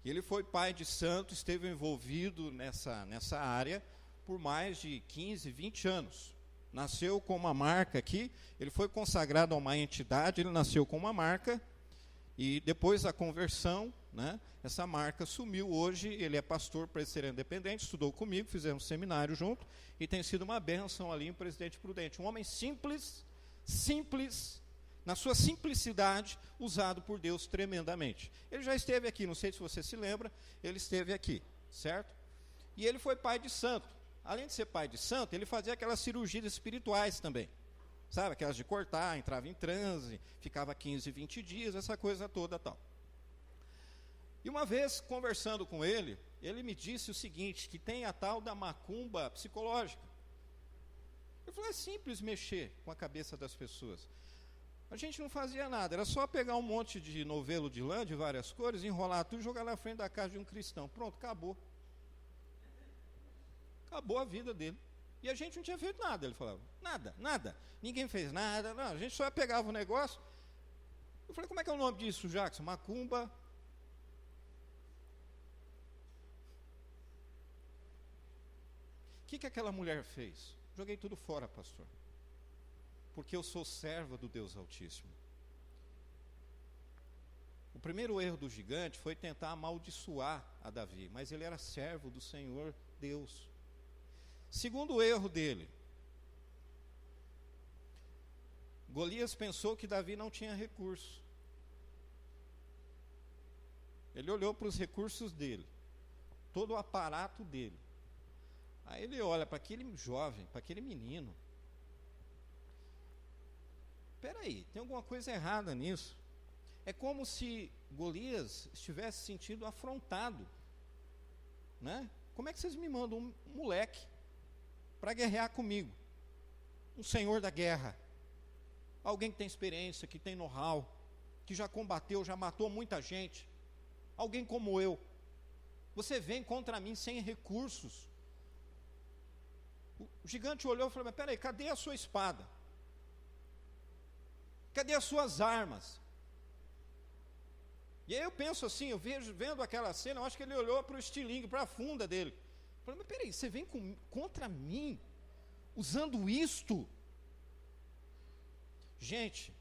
E ele foi pai de santo, esteve envolvido nessa área por mais de 15, 20 anos. Nasceu com uma marca aqui, ele foi consagrado a uma entidade, ele nasceu com uma marca, e depois da conversão, né, essa marca sumiu. Hoje ele é pastor presbiteriano independente, estudou comigo, fizemos seminário junto, e tem sido uma bênção ali em Presidente Prudente. Um homem simples, na sua simplicidade, usado por Deus tremendamente. Ele já esteve aqui, não sei se você se lembra, ele esteve aqui, certo? E ele foi pai de santo. Além de ser pai de santo, ele fazia aquelas cirurgias espirituais também. Sabe, aquelas de cortar, entrava em transe, ficava 15, 20 dias, essa coisa toda tal. E uma vez, conversando com ele me disse o seguinte, que tem a tal da macumba psicológica. Eu falei, é simples mexer com a cabeça das pessoas. A gente não fazia nada, era só pegar um monte de novelo de lã, de várias cores, enrolar tudo e jogar na frente da casa de um cristão. Pronto, acabou. Acabou a vida dele. E a gente não tinha feito nada, ele falava. Nada. Ninguém fez nada, não, a gente só pegava o negócio. Eu falei, como é que é o nome disso, Jackson? Macumba. O que aquela mulher fez? Joguei tudo fora, pastor. Porque eu sou serva do Deus Altíssimo. O primeiro erro do gigante foi tentar amaldiçoar a Davi, mas ele era servo do Senhor Deus. Segundo erro dele, Golias pensou que Davi não tinha recurso. Ele olhou para os recursos dele, todo o aparato dele. Aí ele olha para aquele jovem, para aquele menino. Espera aí, tem alguma coisa errada nisso. É como se Golias estivesse se sentindo afrontado, né? Como é que vocês me mandam um moleque para guerrear comigo? Um senhor da guerra, alguém que tem experiência, que tem know-how, que já combateu, já matou muita gente, alguém como eu. Você vem contra mim sem recursos. O gigante olhou e falou, mas peraí, cadê a sua espada? Cadê as suas armas? E aí eu penso assim, vendo aquela cena, eu acho que ele olhou para o estilingue, para a funda dele. Falei, mas peraí, você vem contra mim, usando isto? Gente,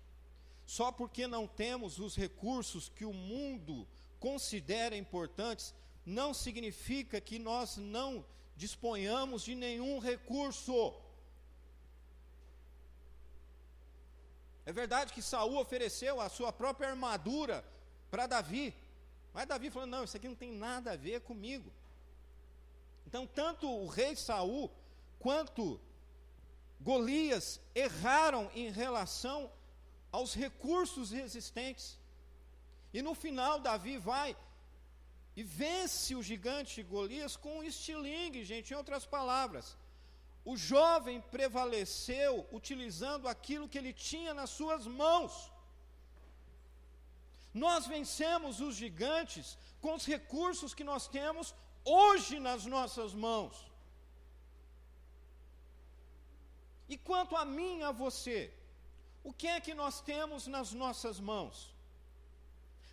só porque não temos os recursos que o mundo considera importantes, não significa que nós não disponhamos de nenhum recurso. É verdade que Saul ofereceu a sua própria armadura para Davi, mas Davi falou, não, isso aqui não tem nada a ver comigo. Então, tanto o rei Saul, quanto Golias, erraram em relação aos recursos existentes. E no final, Davi vai e vence o gigante Golias com um estilingue, gente, em outras palavras. O jovem prevaleceu utilizando aquilo que ele tinha nas suas mãos. Nós vencemos os gigantes com os recursos que nós temos hoje nas nossas mãos. E quanto a mim e a você, o que é que nós temos nas nossas mãos?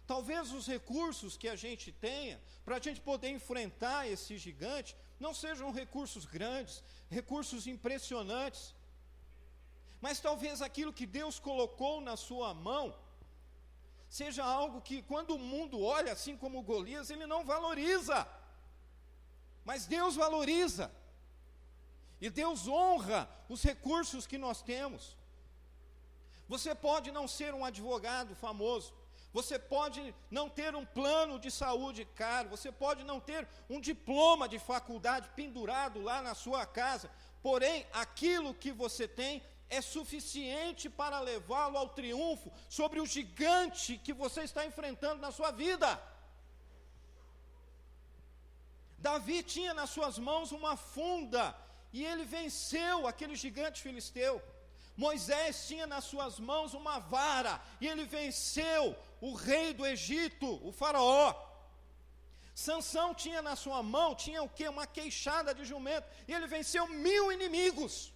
Talvez os recursos que a gente tenha, para a gente poder enfrentar esse gigante, não sejam recursos grandes, recursos impressionantes, mas talvez aquilo que Deus colocou na sua mão, seja algo que quando o mundo olha, assim como Golias, ele não valoriza, mas Deus valoriza, e Deus honra os recursos que nós temos. Você pode não ser um advogado famoso, você pode não ter um plano de saúde caro, você pode não ter um diploma de faculdade pendurado lá na sua casa, porém, aquilo que você tem é suficiente para levá-lo ao triunfo sobre o gigante que você está enfrentando na sua vida. Davi tinha nas suas mãos uma funda, e ele venceu aquele gigante filisteu. Moisés tinha nas suas mãos uma vara, e ele venceu o rei do Egito, o faraó. Sansão tinha na sua mão, tinha o quê? Uma queixada de jumento, e ele venceu 1000 inimigos.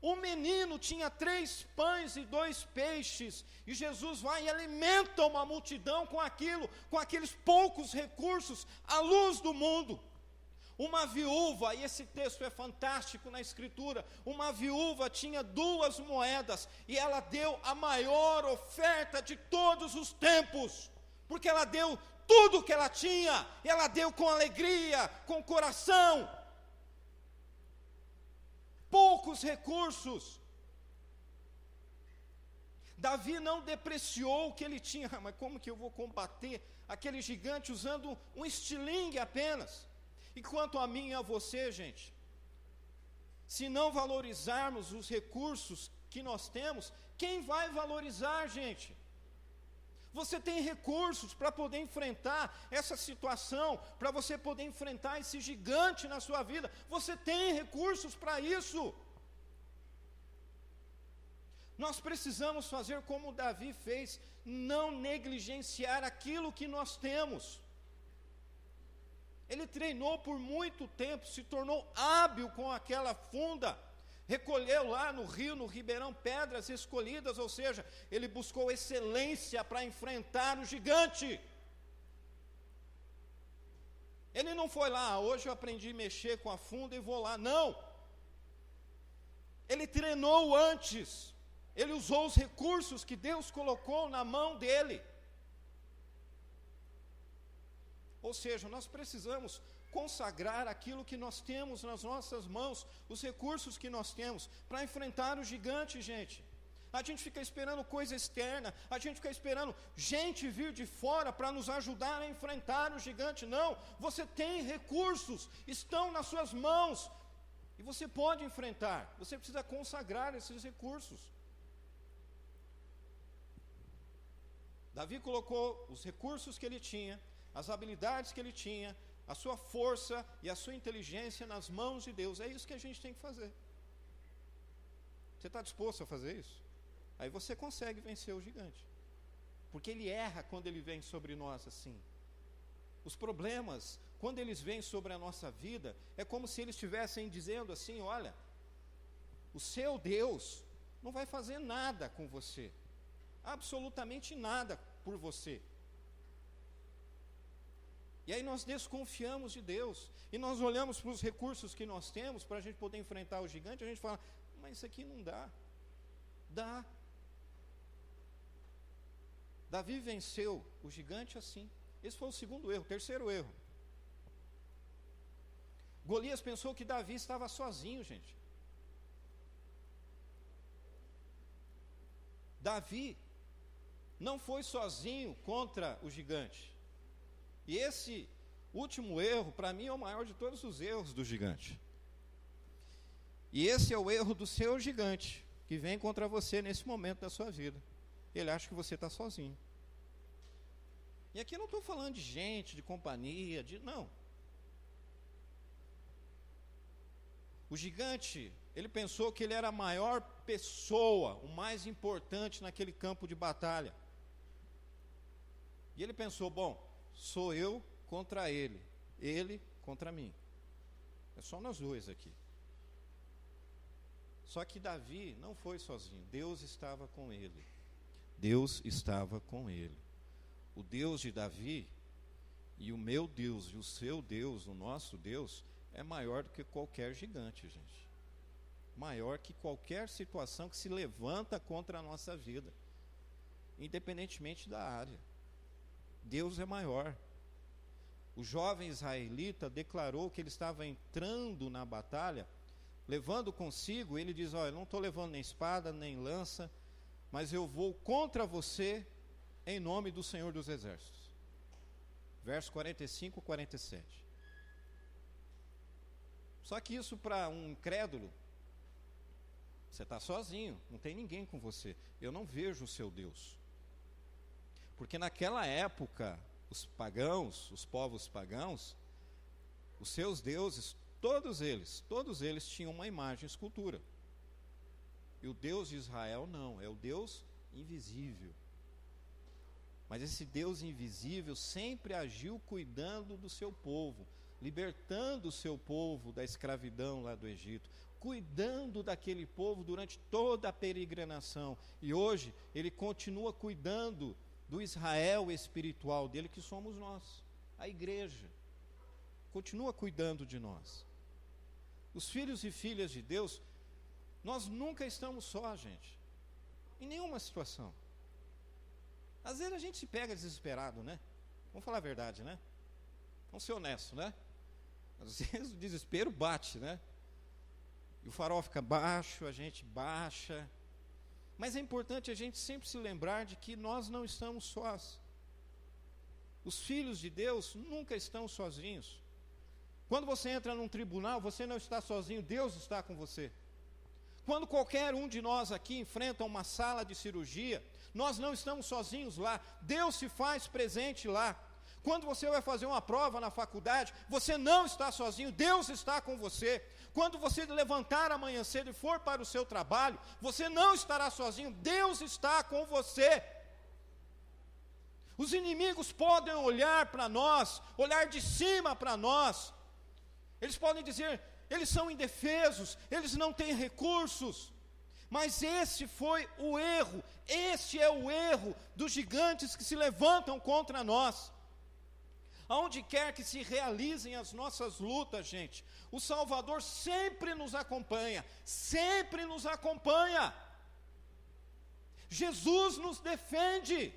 Um menino tinha 3 pães e 2 peixes, e Jesus vai e alimenta uma multidão com aquilo, com aqueles poucos recursos, à luz do mundo. Uma viúva, e esse texto é fantástico na escritura, uma viúva tinha 2 moedas, e ela deu a maior oferta de todos os tempos, porque ela deu tudo o que ela tinha, e ela deu com alegria, com coração. Poucos recursos, Davi não depreciou o que ele tinha. Mas como que eu vou combater aquele gigante usando um estilingue apenas? E quanto a mim e a você, gente, se não valorizarmos os recursos que nós temos, quem vai valorizar, gente? Você tem recursos para poder enfrentar essa situação, para você poder enfrentar esse gigante na sua vida. Você tem recursos para isso. Nós precisamos fazer como Davi fez, não negligenciar aquilo que nós temos. Ele treinou por muito tempo, se tornou hábil com aquela funda, recolheu lá no rio, no ribeirão, pedras escolhidas, ou seja, ele buscou excelência para enfrentar o gigante. Ele não foi lá, hoje eu aprendi a mexer com a funda e vou lá, não. Ele treinou antes, ele usou os recursos que Deus colocou na mão dele. Ou seja, nós precisamos consagrar aquilo que nós temos nas nossas mãos, os recursos que nós temos, para enfrentar o gigante, gente. A gente fica esperando coisa externa, a gente fica esperando gente vir de fora para nos ajudar a enfrentar o gigante. Não, você tem recursos, estão nas suas mãos, e você pode enfrentar, você precisa consagrar esses recursos. Davi colocou os recursos que ele tinha, as habilidades que ele tinha, a sua força e a sua inteligência nas mãos de Deus. É isso que a gente tem que fazer. Você está disposto a fazer isso? Aí você consegue vencer o gigante. Porque ele erra quando ele vem sobre nós assim. Os problemas, quando eles vêm sobre a nossa vida, é como se eles estivessem dizendo assim: olha, o seu Deus não vai fazer nada com você. Absolutamente nada por você. E aí nós desconfiamos de Deus, e nós olhamos para os recursos que nós temos, para a gente poder enfrentar o gigante, a gente fala, mas isso aqui não dá. Dá. Davi venceu o gigante assim. Esse foi o segundo erro. Terceiro erro. Golias pensou que Davi estava sozinho, gente. Davi não foi sozinho contra o gigante. E esse último erro, para mim, é o maior de todos os erros do gigante. E esse é o erro do seu gigante, que vem contra você nesse momento da sua vida. Ele acha que você está sozinho. E aqui eu não estou falando de gente, de companhia, não. O gigante, ele pensou que ele era a maior pessoa, o mais importante naquele campo de batalha. E ele pensou, bom, sou eu contra ele contra mim. É só nós dois aqui. Só que Davi não foi sozinho, Deus estava com ele. Deus estava com ele. O Deus de Davi e o meu Deus e o seu Deus, o nosso Deus, é maior do que qualquer gigante, gente. Maior que qualquer situação que se levanta contra a nossa vida, independentemente da área. Deus é maior. O jovem israelita declarou que ele estava entrando na batalha, levando consigo, ele diz, olha, eu não estou levando nem espada, nem lança, mas eu vou contra você em nome do Senhor dos Exércitos. Verso 45 e 47. Só que isso para um incrédulo, você está sozinho, não tem ninguém com você. Eu não vejo o seu Deus. Porque naquela época, os pagãos, os povos pagãos, os seus deuses, todos eles tinham uma imagem, escultura. E o Deus de Israel não, é o Deus invisível. Mas esse Deus invisível sempre agiu cuidando do seu povo, libertando o seu povo da escravidão lá do Egito, cuidando daquele povo durante toda a peregrinação. E hoje ele continua cuidando do Israel espiritual dele, que somos nós, a igreja. Continua cuidando de nós. Os filhos e filhas de Deus, nós nunca estamos só, gente, em nenhuma situação. Às vezes a gente se pega desesperado, né? Vamos falar a verdade, né? Vamos ser honestos, né? Às vezes o desespero bate, né? E o farol fica baixo, a gente baixa. Mas é importante a gente sempre se lembrar de que nós não estamos sós. Os filhos de Deus nunca estão sozinhos. Quando você entra num tribunal, você não está sozinho, Deus está com você. Quando qualquer um de nós aqui enfrenta uma sala de cirurgia, nós não estamos sozinhos lá, Deus se faz presente lá. Quando você vai fazer uma prova na faculdade, você não está sozinho, Deus está com você. Quando você levantar amanhã cedo e for para o seu trabalho, você não estará sozinho, Deus está com você. Os inimigos podem olhar para nós, olhar de cima para nós. Eles podem dizer, eles são indefesos, eles não têm recursos. Mas esse foi o erro, este é o erro dos gigantes que se levantam contra nós. Aonde quer que se realizem as nossas lutas, gente, o Salvador sempre nos acompanha, sempre nos acompanha. Jesus nos defende.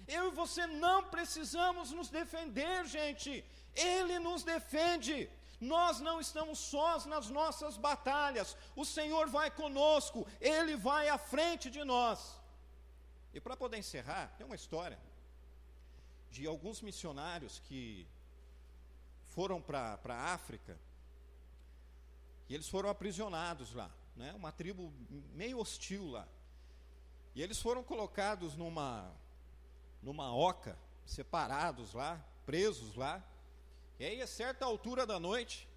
Eu e você não precisamos nos defender, gente. Ele nos defende. Nós não estamos sós nas nossas batalhas. O Senhor vai conosco. Ele vai à frente de nós. E para poder encerrar, tem uma história de alguns missionários que foram para a África. E eles foram aprisionados lá, né? Uma tribo meio hostil lá. E eles foram colocados numa oca, separados lá, presos lá. E aí, a certa altura da noite,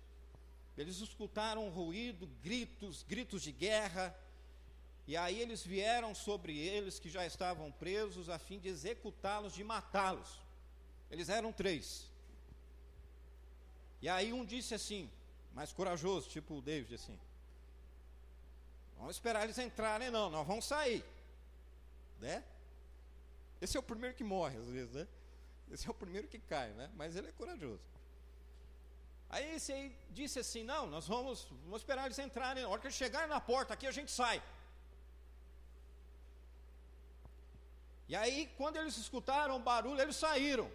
eles escutaram um ruído, gritos de guerra. E aí eles vieram sobre eles, que já estavam presos, a fim de executá-los, de matá-los. Eles eram 3. E aí um disse assim, mais corajoso, tipo o David assim, vamos esperar eles entrarem não, nós vamos sair. Né? Esse é o primeiro que morre às vezes, né? Esse é o primeiro que cai, né? Mas ele é corajoso. Aí esse aí disse assim, não, nós vamos esperar eles entrarem, na hora que eles chegarem na porta aqui a gente sai. E aí quando eles escutaram o barulho, eles saíram.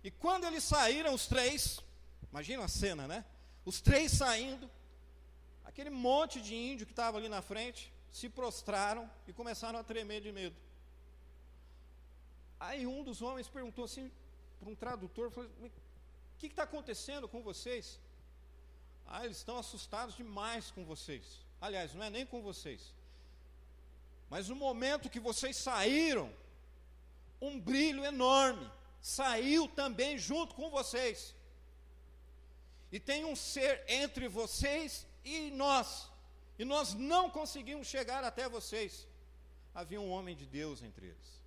E quando eles saíram, os 3, imagina a cena, né? Os 3 saindo, aquele monte de índio que estava ali na frente, se prostraram e começaram a tremer de medo. Aí um dos homens perguntou assim, para um tradutor, falou, o que está acontecendo com vocês? Ah, eles estão assustados demais com vocês. Aliás, não é nem com vocês. Mas no momento que vocês saíram, um brilho enorme saiu também junto com vocês. E tem um ser entre vocês e nós não conseguimos chegar até vocês. Havia um homem de Deus entre eles.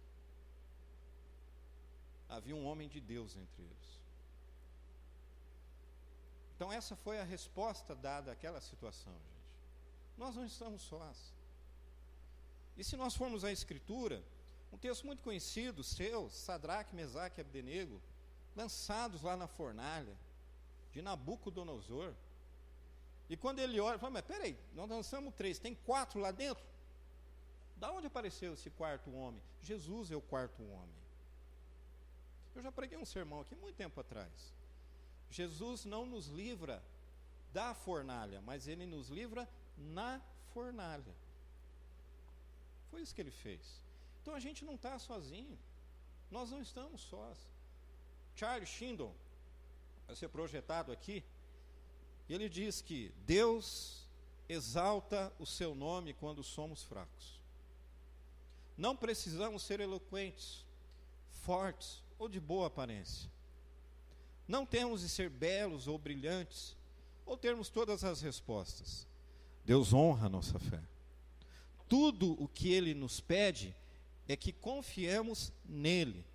Havia um homem de Deus entre eles. Então essa foi a resposta dada àquela situação, gente. Nós não estamos sós. E se nós formos à Escritura, um texto muito conhecido, seu, Sadraque, Mesaque e Abdenego, lançados lá na fornalha, de Nabucodonosor. E quando ele olha, fala, mas peraí, nós lançamos 3, tem 4 lá dentro? Da onde apareceu esse quarto homem? Jesus é o quarto homem. Eu já preguei um sermão aqui muito tempo atrás. Jesus não nos livra da fornalha, mas Ele nos livra na fornalha. Foi isso que Ele fez. Então a gente não está sozinho. Nós não estamos sós. Charles Shindon vai ser projetado aqui. E ele diz que Deus exalta o seu nome quando somos fracos. Não precisamos ser eloquentes, fortes ou de boa aparência. Não temos de ser belos ou brilhantes, ou termos todas as respostas. Deus honra a nossa fé. Tudo o que Ele nos pede é que confiemos nele,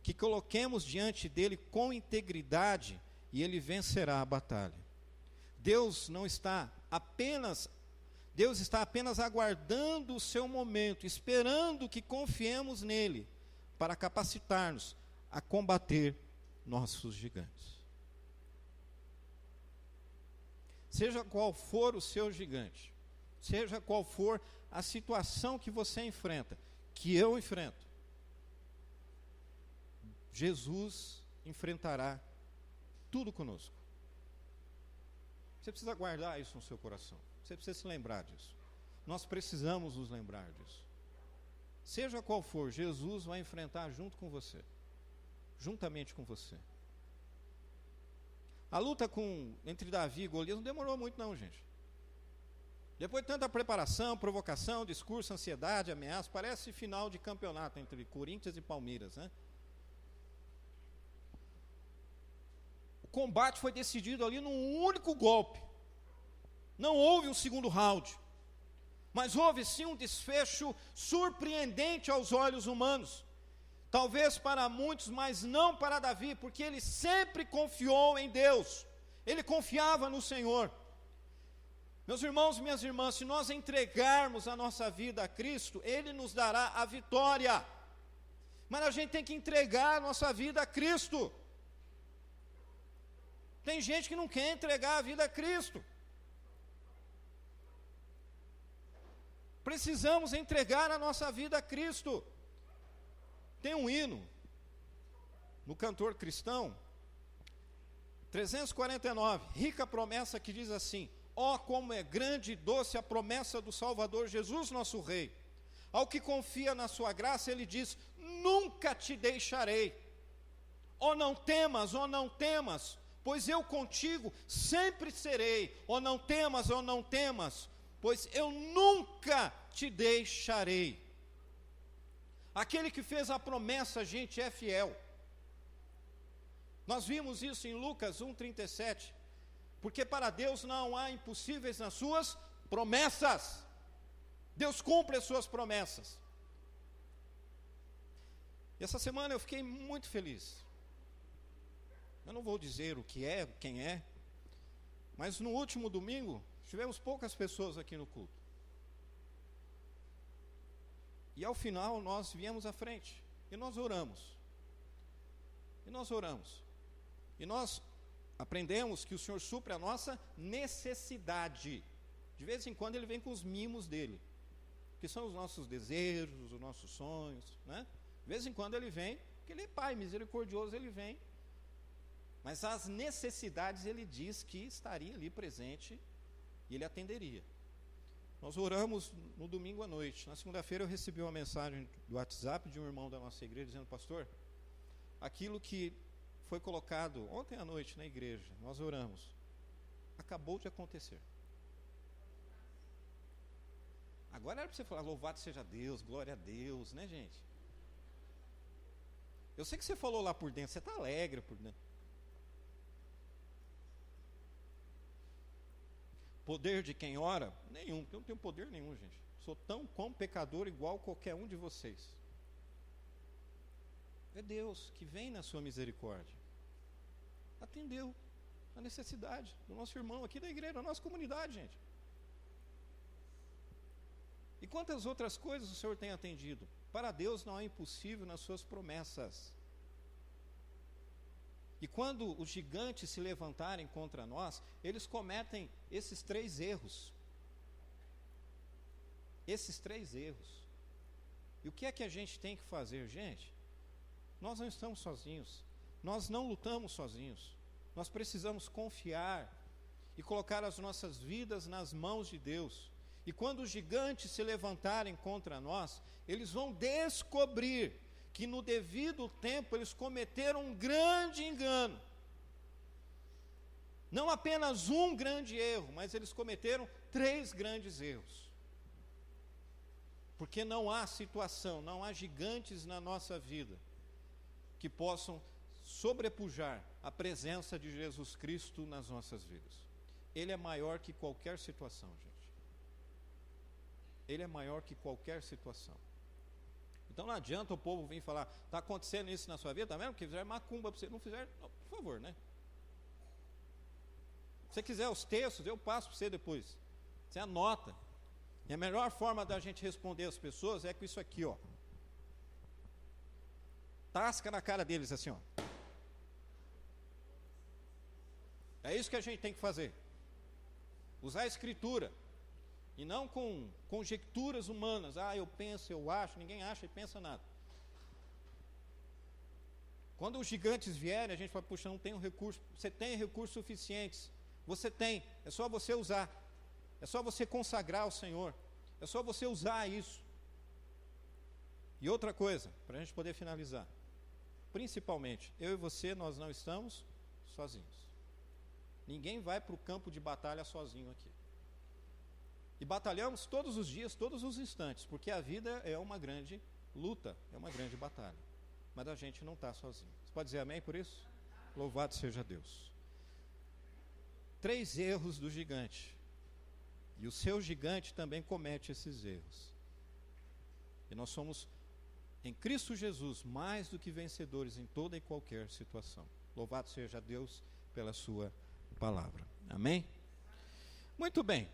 que coloquemos diante dele com integridade, e Ele vencerá a batalha. Deus está apenas aguardando o seu momento, esperando que confiemos nele, para capacitar-nos a combater nossos gigantes. Seja qual for o seu gigante, seja qual for a situação que você enfrenta, que eu enfrento, Jesus enfrentará tudo conosco. Você precisa guardar isso no seu coração. Você precisa se lembrar disso. Nós precisamos nos lembrar disso. Seja qual for, Jesus vai enfrentar junto com você, juntamente com você. A luta entre Davi e Golias não demorou muito não, gente. Depois de tanta preparação, provocação, discurso, ansiedade, ameaça, parece final de campeonato entre Corinthians e Palmeiras, né? O combate foi decidido ali num único golpe. Não houve um segundo round. Mas houve sim um desfecho surpreendente aos olhos humanos. Talvez para muitos, mas não para Davi, porque ele sempre confiou em Deus. Ele confiava no Senhor. Meus irmãos e minhas irmãs, se nós entregarmos a nossa vida a Cristo, Ele nos dará a vitória. Mas a gente tem que entregar a nossa vida a Cristo. Tem gente que não quer entregar a vida a Cristo. Precisamos entregar a nossa vida a Cristo. Tem um hino no cantor cristão 349, rica promessa, que diz assim: ó, como é grande e doce a promessa do Salvador Jesus nosso Rei. Ao que confia na sua graça, ele diz: nunca te deixarei. Ó, não temas, pois eu contigo sempre serei. Ó, não temas, pois eu nunca te deixarei. Aquele que fez a promessa, gente, é fiel. Nós vimos isso em Lucas 1,37. Porque para Deus não há impossíveis nas suas promessas. Deus cumpre as suas promessas. E essa semana eu fiquei muito feliz. Eu não vou dizer o que é, quem é, mas no último domingo tivemos poucas pessoas aqui no culto. E ao final nós viemos à frente e nós oramos. E nós aprendemos que o Senhor supre a nossa necessidade. De vez em quando Ele vem com os mimos dEle, que são os nossos desejos, os nossos sonhos, né? De vez em quando Ele vem, porque Ele é Pai misericordioso, Ele vem. Mas as necessidades Ele diz que estaria ali presente e Ele atenderia. Nós oramos no domingo à noite. Na segunda-feira eu recebi uma mensagem do WhatsApp de um irmão da nossa igreja, dizendo: pastor, aquilo que foi colocado ontem à noite na igreja, nós oramos, acabou de acontecer. Agora era para você falar: louvado seja Deus, glória a Deus, né, gente? Eu sei que você falou lá por dentro, você está alegre por dentro. Poder de quem ora? Nenhum, porque eu não tenho poder nenhum, gente. Sou tão como pecador igual qualquer um de vocês. É Deus que vem na sua misericórdia. Atendeu a necessidade do nosso irmão aqui da igreja, da nossa comunidade, gente. E quantas outras coisas o Senhor tem atendido? Para Deus não é impossível nas suas promessas. E quando os gigantes se levantarem contra nós, eles cometem esses três erros. E o que é que a gente tem que fazer, gente? Nós não estamos sozinhos. Nós não lutamos sozinhos. Nós precisamos confiar e colocar as nossas vidas nas mãos de Deus. E quando os gigantes se levantarem contra nós, eles vão descobrir que no devido tempo eles cometeram um grande engano. Não apenas um grande erro, mas eles cometeram 3 grandes erros. Porque não há situação, não há gigantes na nossa vida que possam sobrepujar a presença de Jesus Cristo nas nossas vidas. Ele é maior que qualquer situação, gente. Ele é maior que qualquer situação. Então não adianta o povo vir falar: está acontecendo isso na sua vida, está vendo? Porque fizeram macumba para você. Não fizeram, não, por favor, né? Se você quiser os textos, eu passo para você depois. Você anota. E a melhor forma da gente responder às pessoas é com isso aqui, ó. Tasca na cara deles assim, ó. É isso que a gente tem que fazer. Usar a escritura. E não com conjecturas humanas. Ah, eu penso, eu acho. Ninguém acha e pensa nada. Quando os gigantes vierem, a gente fala: puxa, não tenho recurso. Você tem recursos suficientes. Você tem, é só você usar. É só você consagrar ao Senhor. É só você usar isso. E outra coisa, para a gente poder finalizar. Principalmente, eu e você, nós não estamos sozinhos. Ninguém vai para o campo de batalha sozinho aqui. E batalhamos todos os dias, todos os instantes, porque a vida é uma grande luta, é uma grande batalha. Mas a gente não está sozinho. Você pode dizer amém por isso? Louvado seja Deus. 3 erros do gigante. E o seu gigante também comete esses erros. E nós somos, em Cristo Jesus, mais do que vencedores em toda e qualquer situação. Louvado seja Deus pela sua palavra. Amém? Muito bem.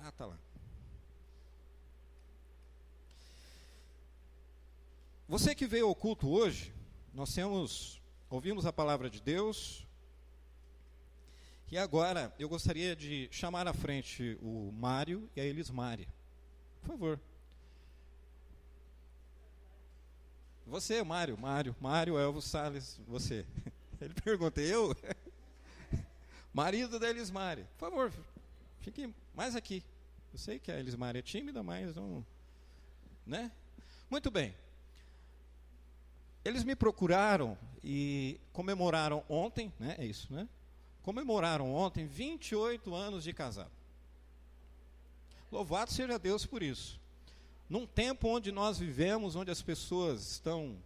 Está lá. Você que veio ao culto hoje, nós ouvimos a palavra de Deus. E agora eu gostaria de chamar à frente o Mário e a Elismari. Por favor. Você, Mário, Elvo Salles, você. Ele pergunta, eu? Marido da Elismari. Por favor, fique mais aqui. Eu sei que a Elismari é tímida, mas não... Né? Muito bem. Eles me procuraram e comemoraram ontem, né? É isso, né? Comemoraram ontem 28 anos de casado. Louvado seja Deus por isso. Num tempo onde nós vivemos, onde as pessoas estão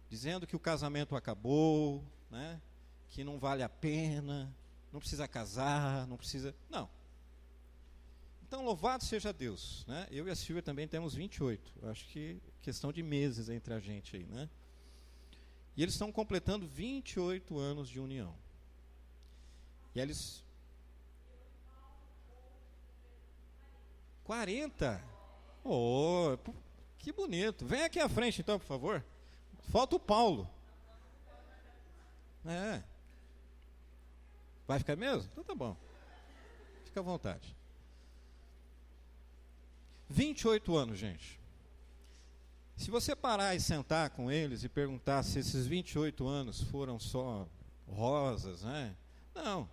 dizendo que o casamento acabou, né? Que não vale a pena, não precisa casar, não precisa... Não. Então, louvado seja Deus, né? Eu e a Silvia também temos 28. Eu acho que questão de meses entre a gente aí, né? E eles estão completando 28 anos de união. E eles... 40? Oh, que bonito. Vem aqui à frente então, por favor. Falta o Paulo. É. Vai ficar mesmo? Então tá bom. Fica à vontade. 28 anos, gente. Se você parar e sentar com eles e perguntar se esses 28 anos foram só rosas, né? Não.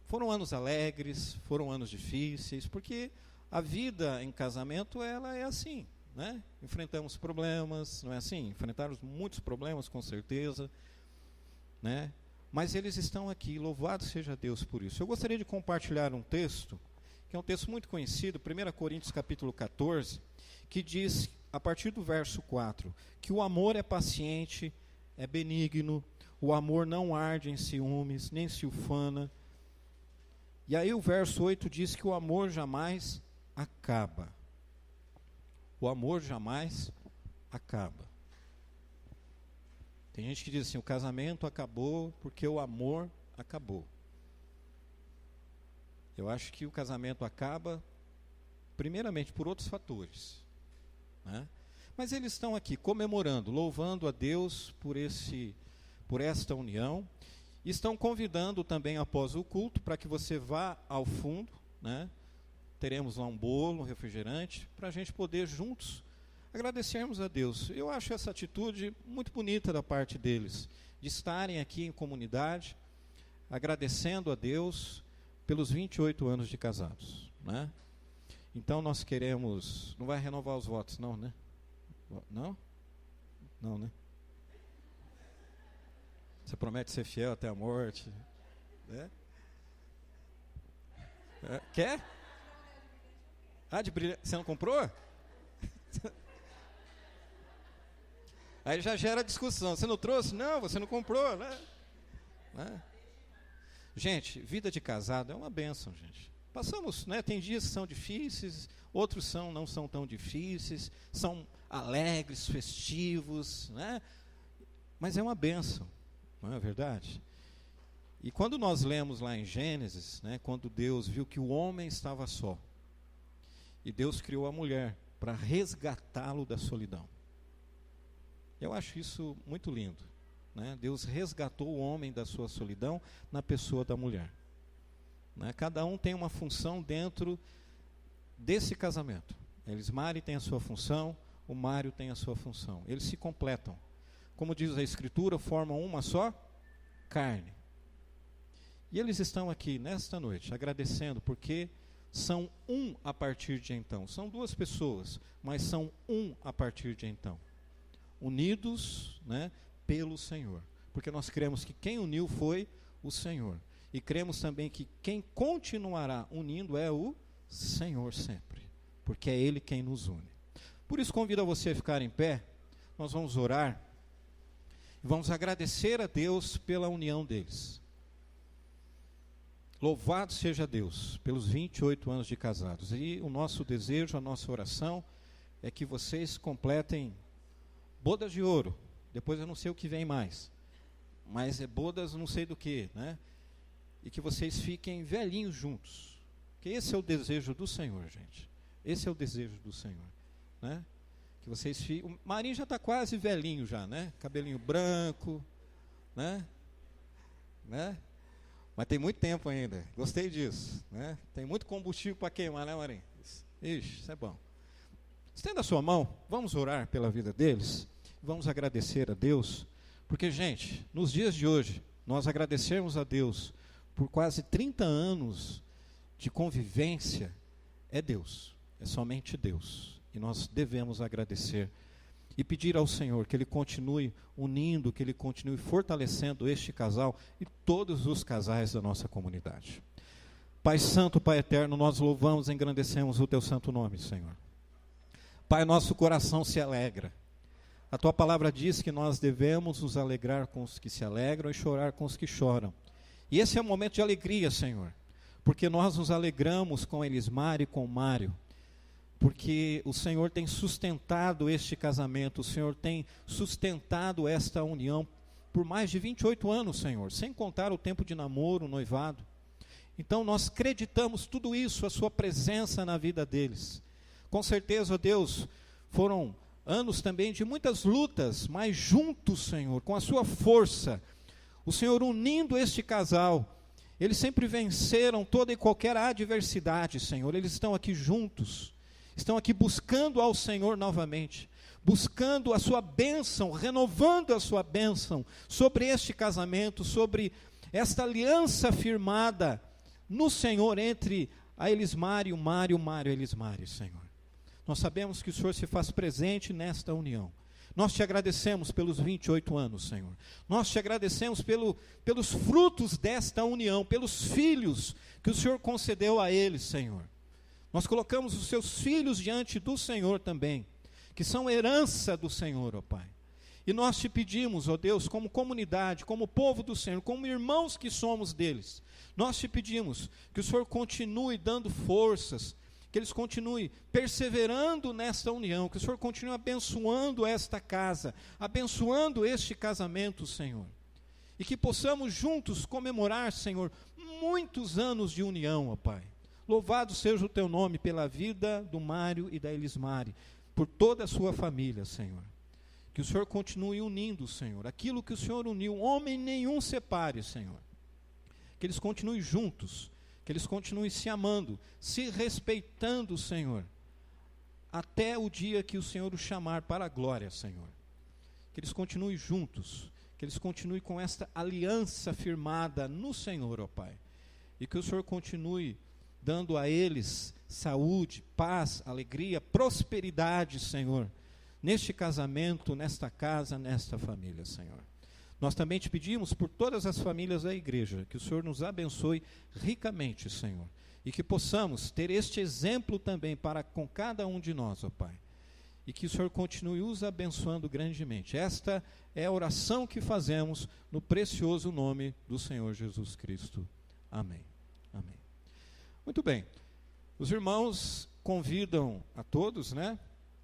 Foram anos alegres, foram anos difíceis, porque a vida em casamento, ela é assim, né? Enfrentamos problemas, não é assim? Enfrentamos muitos problemas, com certeza, né? Mas eles estão aqui, louvado seja Deus por isso. Eu gostaria de compartilhar um texto, que é um texto muito conhecido, 1 Coríntios capítulo 14, que diz, a partir do verso 4, que o amor é paciente, é benigno, o amor não arde em ciúmes, nem se ufana. E aí o verso 8 diz que o amor jamais acaba. O amor jamais acaba. Tem gente que diz assim, o casamento acabou porque o amor acabou. Eu acho que o casamento acaba, primeiramente, por outros fatores, né? Mas eles estão aqui comemorando, louvando a Deus por esta união. Estão convidando também após o culto para que você vá ao fundo, né? Teremos lá um bolo, um refrigerante, para a gente poder juntos agradecermos a Deus. Eu acho essa atitude muito bonita da parte deles, de estarem aqui em comunidade, agradecendo a Deus pelos 28 anos de casados, né? Então nós queremos... Não vai renovar os votos, não, né? Não? Não, né? Você promete ser fiel até a morte, né? Quer? De brilhante. Você não comprou? Aí já gera discussão. Você não trouxe? Não, você não comprou, né? Gente, vida de casado é uma bênção, gente. Passamos, né? Tem dias que são difíceis, outros não são tão difíceis, são alegres, festivos, né? Mas é uma bênção, não é verdade? E quando nós lemos lá em Gênesis, né? Quando Deus viu que o homem estava só, e Deus criou a mulher para resgatá-lo da solidão. Eu acho isso muito lindo, né? Deus resgatou o homem da sua solidão na pessoa da mulher, né? Cada um tem uma função dentro desse casamento. A Elismari tem a sua função, o Mário tem a sua função. Eles se completam. Como diz a Escritura, formam uma só carne. E eles estão aqui nesta noite agradecendo porque são um a partir de então. São duas pessoas, mas são um a partir de então. Unidos, né, pelo Senhor. Porque nós cremos que quem uniu foi o Senhor. E cremos também que quem continuará unindo é o Senhor sempre. Porque é Ele quem nos une. Por isso convido a você a ficar em pé. Nós vamos orar. E vamos agradecer a Deus pela união deles. Louvado seja Deus pelos 28 anos de casados. E o nosso desejo, a nossa oração é que vocês completem bodas de ouro. Depois eu não sei o que vem mais. Mas é bodas não sei do que, né? E que vocês fiquem velhinhos juntos. Porque esse é o desejo do Senhor, gente. Esse é o desejo do Senhor, né? Que vocês fiquem... O Marinho já está quase velhinho já, né? Cabelinho branco, né? Mas tem muito tempo ainda. Gostei disso, né? Tem muito combustível para queimar, né, Marinho? Ixi, isso é bom. Estenda a sua mão. Vamos orar pela vida deles. Vamos agradecer a Deus. Porque, gente, nos dias de hoje, nós agradecemos a Deus por quase 30 anos de convivência. É Deus. É somente Deus. E nós devemos agradecer e pedir ao Senhor que Ele continue unindo, que Ele continue fortalecendo este casal e todos os casais da nossa comunidade. Pai Santo, Pai Eterno, nós louvamos e engrandecemos o Teu santo nome, Senhor. Pai, nosso coração se alegra. A Tua palavra diz que nós devemos nos alegrar com os que se alegram e chorar com os que choram. E esse é um momento de alegria, Senhor, porque nós nos alegramos com Elismar e com Mário, porque o Senhor tem sustentado este casamento, o Senhor tem sustentado esta união por mais de 28 anos, Senhor, sem contar o tempo de namoro, noivado. Então nós acreditamos tudo isso, a sua presença na vida deles. Com certeza, Deus, foram anos também de muitas lutas, mas juntos, Senhor, com a sua força, o Senhor unindo este casal, eles sempre venceram toda e qualquer adversidade, Senhor. Eles estão aqui juntos, estão aqui buscando ao Senhor novamente, buscando a sua bênção, renovando a sua bênção sobre este casamento, sobre esta aliança firmada no Senhor entre a Elismar e o Mário e Elismar, Senhor. Nós sabemos que o Senhor se faz presente nesta união. Nós te agradecemos pelos 28 anos, Senhor. Nós te agradecemos pelos frutos desta união, pelos filhos que o Senhor concedeu a eles, Senhor. Nós colocamos os seus filhos diante do Senhor também, que são herança do Senhor, ó Pai. E nós te pedimos, ó Deus, como comunidade, como povo do Senhor, como irmãos que somos deles, nós te pedimos que o Senhor continue dando forças, que eles continuem perseverando nesta união, que o Senhor continue abençoando esta casa, abençoando este casamento, Senhor. E que possamos juntos comemorar, Senhor, muitos anos de união, ó Pai. Louvado seja o teu nome pela vida do Mário e da Elismari, por toda a sua família, Senhor. Que o Senhor continue unindo, Senhor, aquilo que o Senhor uniu, homem nenhum separe, Senhor. Que eles continuem juntos, que eles continuem se amando, se respeitando, Senhor, até o dia que o Senhor os chamar para a glória, Senhor. Que eles continuem juntos, que eles continuem com esta aliança firmada no Senhor, ó Pai. E que o Senhor continue dando a eles saúde, paz, alegria, prosperidade, Senhor, neste casamento, nesta casa, nesta família, Senhor. Nós também te pedimos por todas as famílias da igreja, que o Senhor nos abençoe ricamente, Senhor, e que possamos ter este exemplo também para com cada um de nós, ó Pai, e que o Senhor continue os abençoando grandemente. Esta é a oração que fazemos no precioso nome do Senhor Jesus Cristo. Amém. Amém. Muito bem. Os irmãos convidam a todos, né,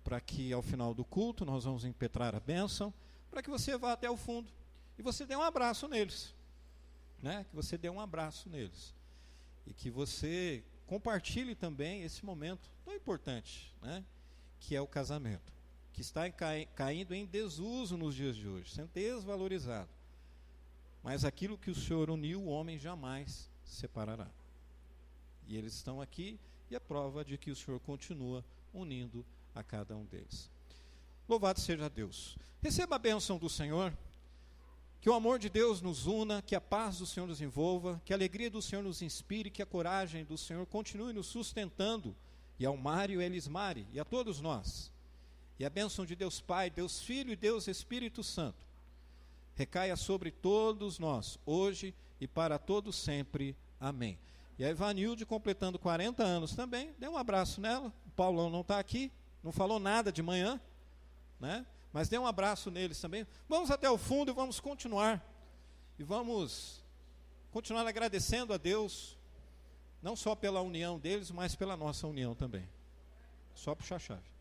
para que ao final do culto nós vamos impetrar a bênção, para que você vá até o fundo e você dê um abraço neles, né? Que você dê um abraço neles e que você compartilhe também esse momento tão importante, né? Que é o casamento, que está caindo em desuso nos dias de hoje, sendo desvalorizado. Mas aquilo que o Senhor uniu, o homem jamais separará. E eles estão aqui e é prova de que o Senhor continua unindo a cada um deles. Louvado seja Deus. Receba a bênção do Senhor. Que o amor de Deus nos una, que a paz do Senhor nos envolva, que a alegria do Senhor nos inspire, que a coragem do Senhor continue nos sustentando, e ao Mário Elismari, e a todos nós. E a bênção de Deus Pai, Deus Filho e Deus Espírito Santo recaia sobre todos nós, hoje e para todos sempre. Amém. E a Ivanilde, completando 40 anos também, dê um abraço nela. O Paulão não está aqui, não falou nada de manhã, né? Mas dê um abraço neles também. Vamos até o fundo e vamos continuar. E vamos continuar agradecendo a Deus, não só pela união deles, mas pela nossa união também. Só puxar a chave.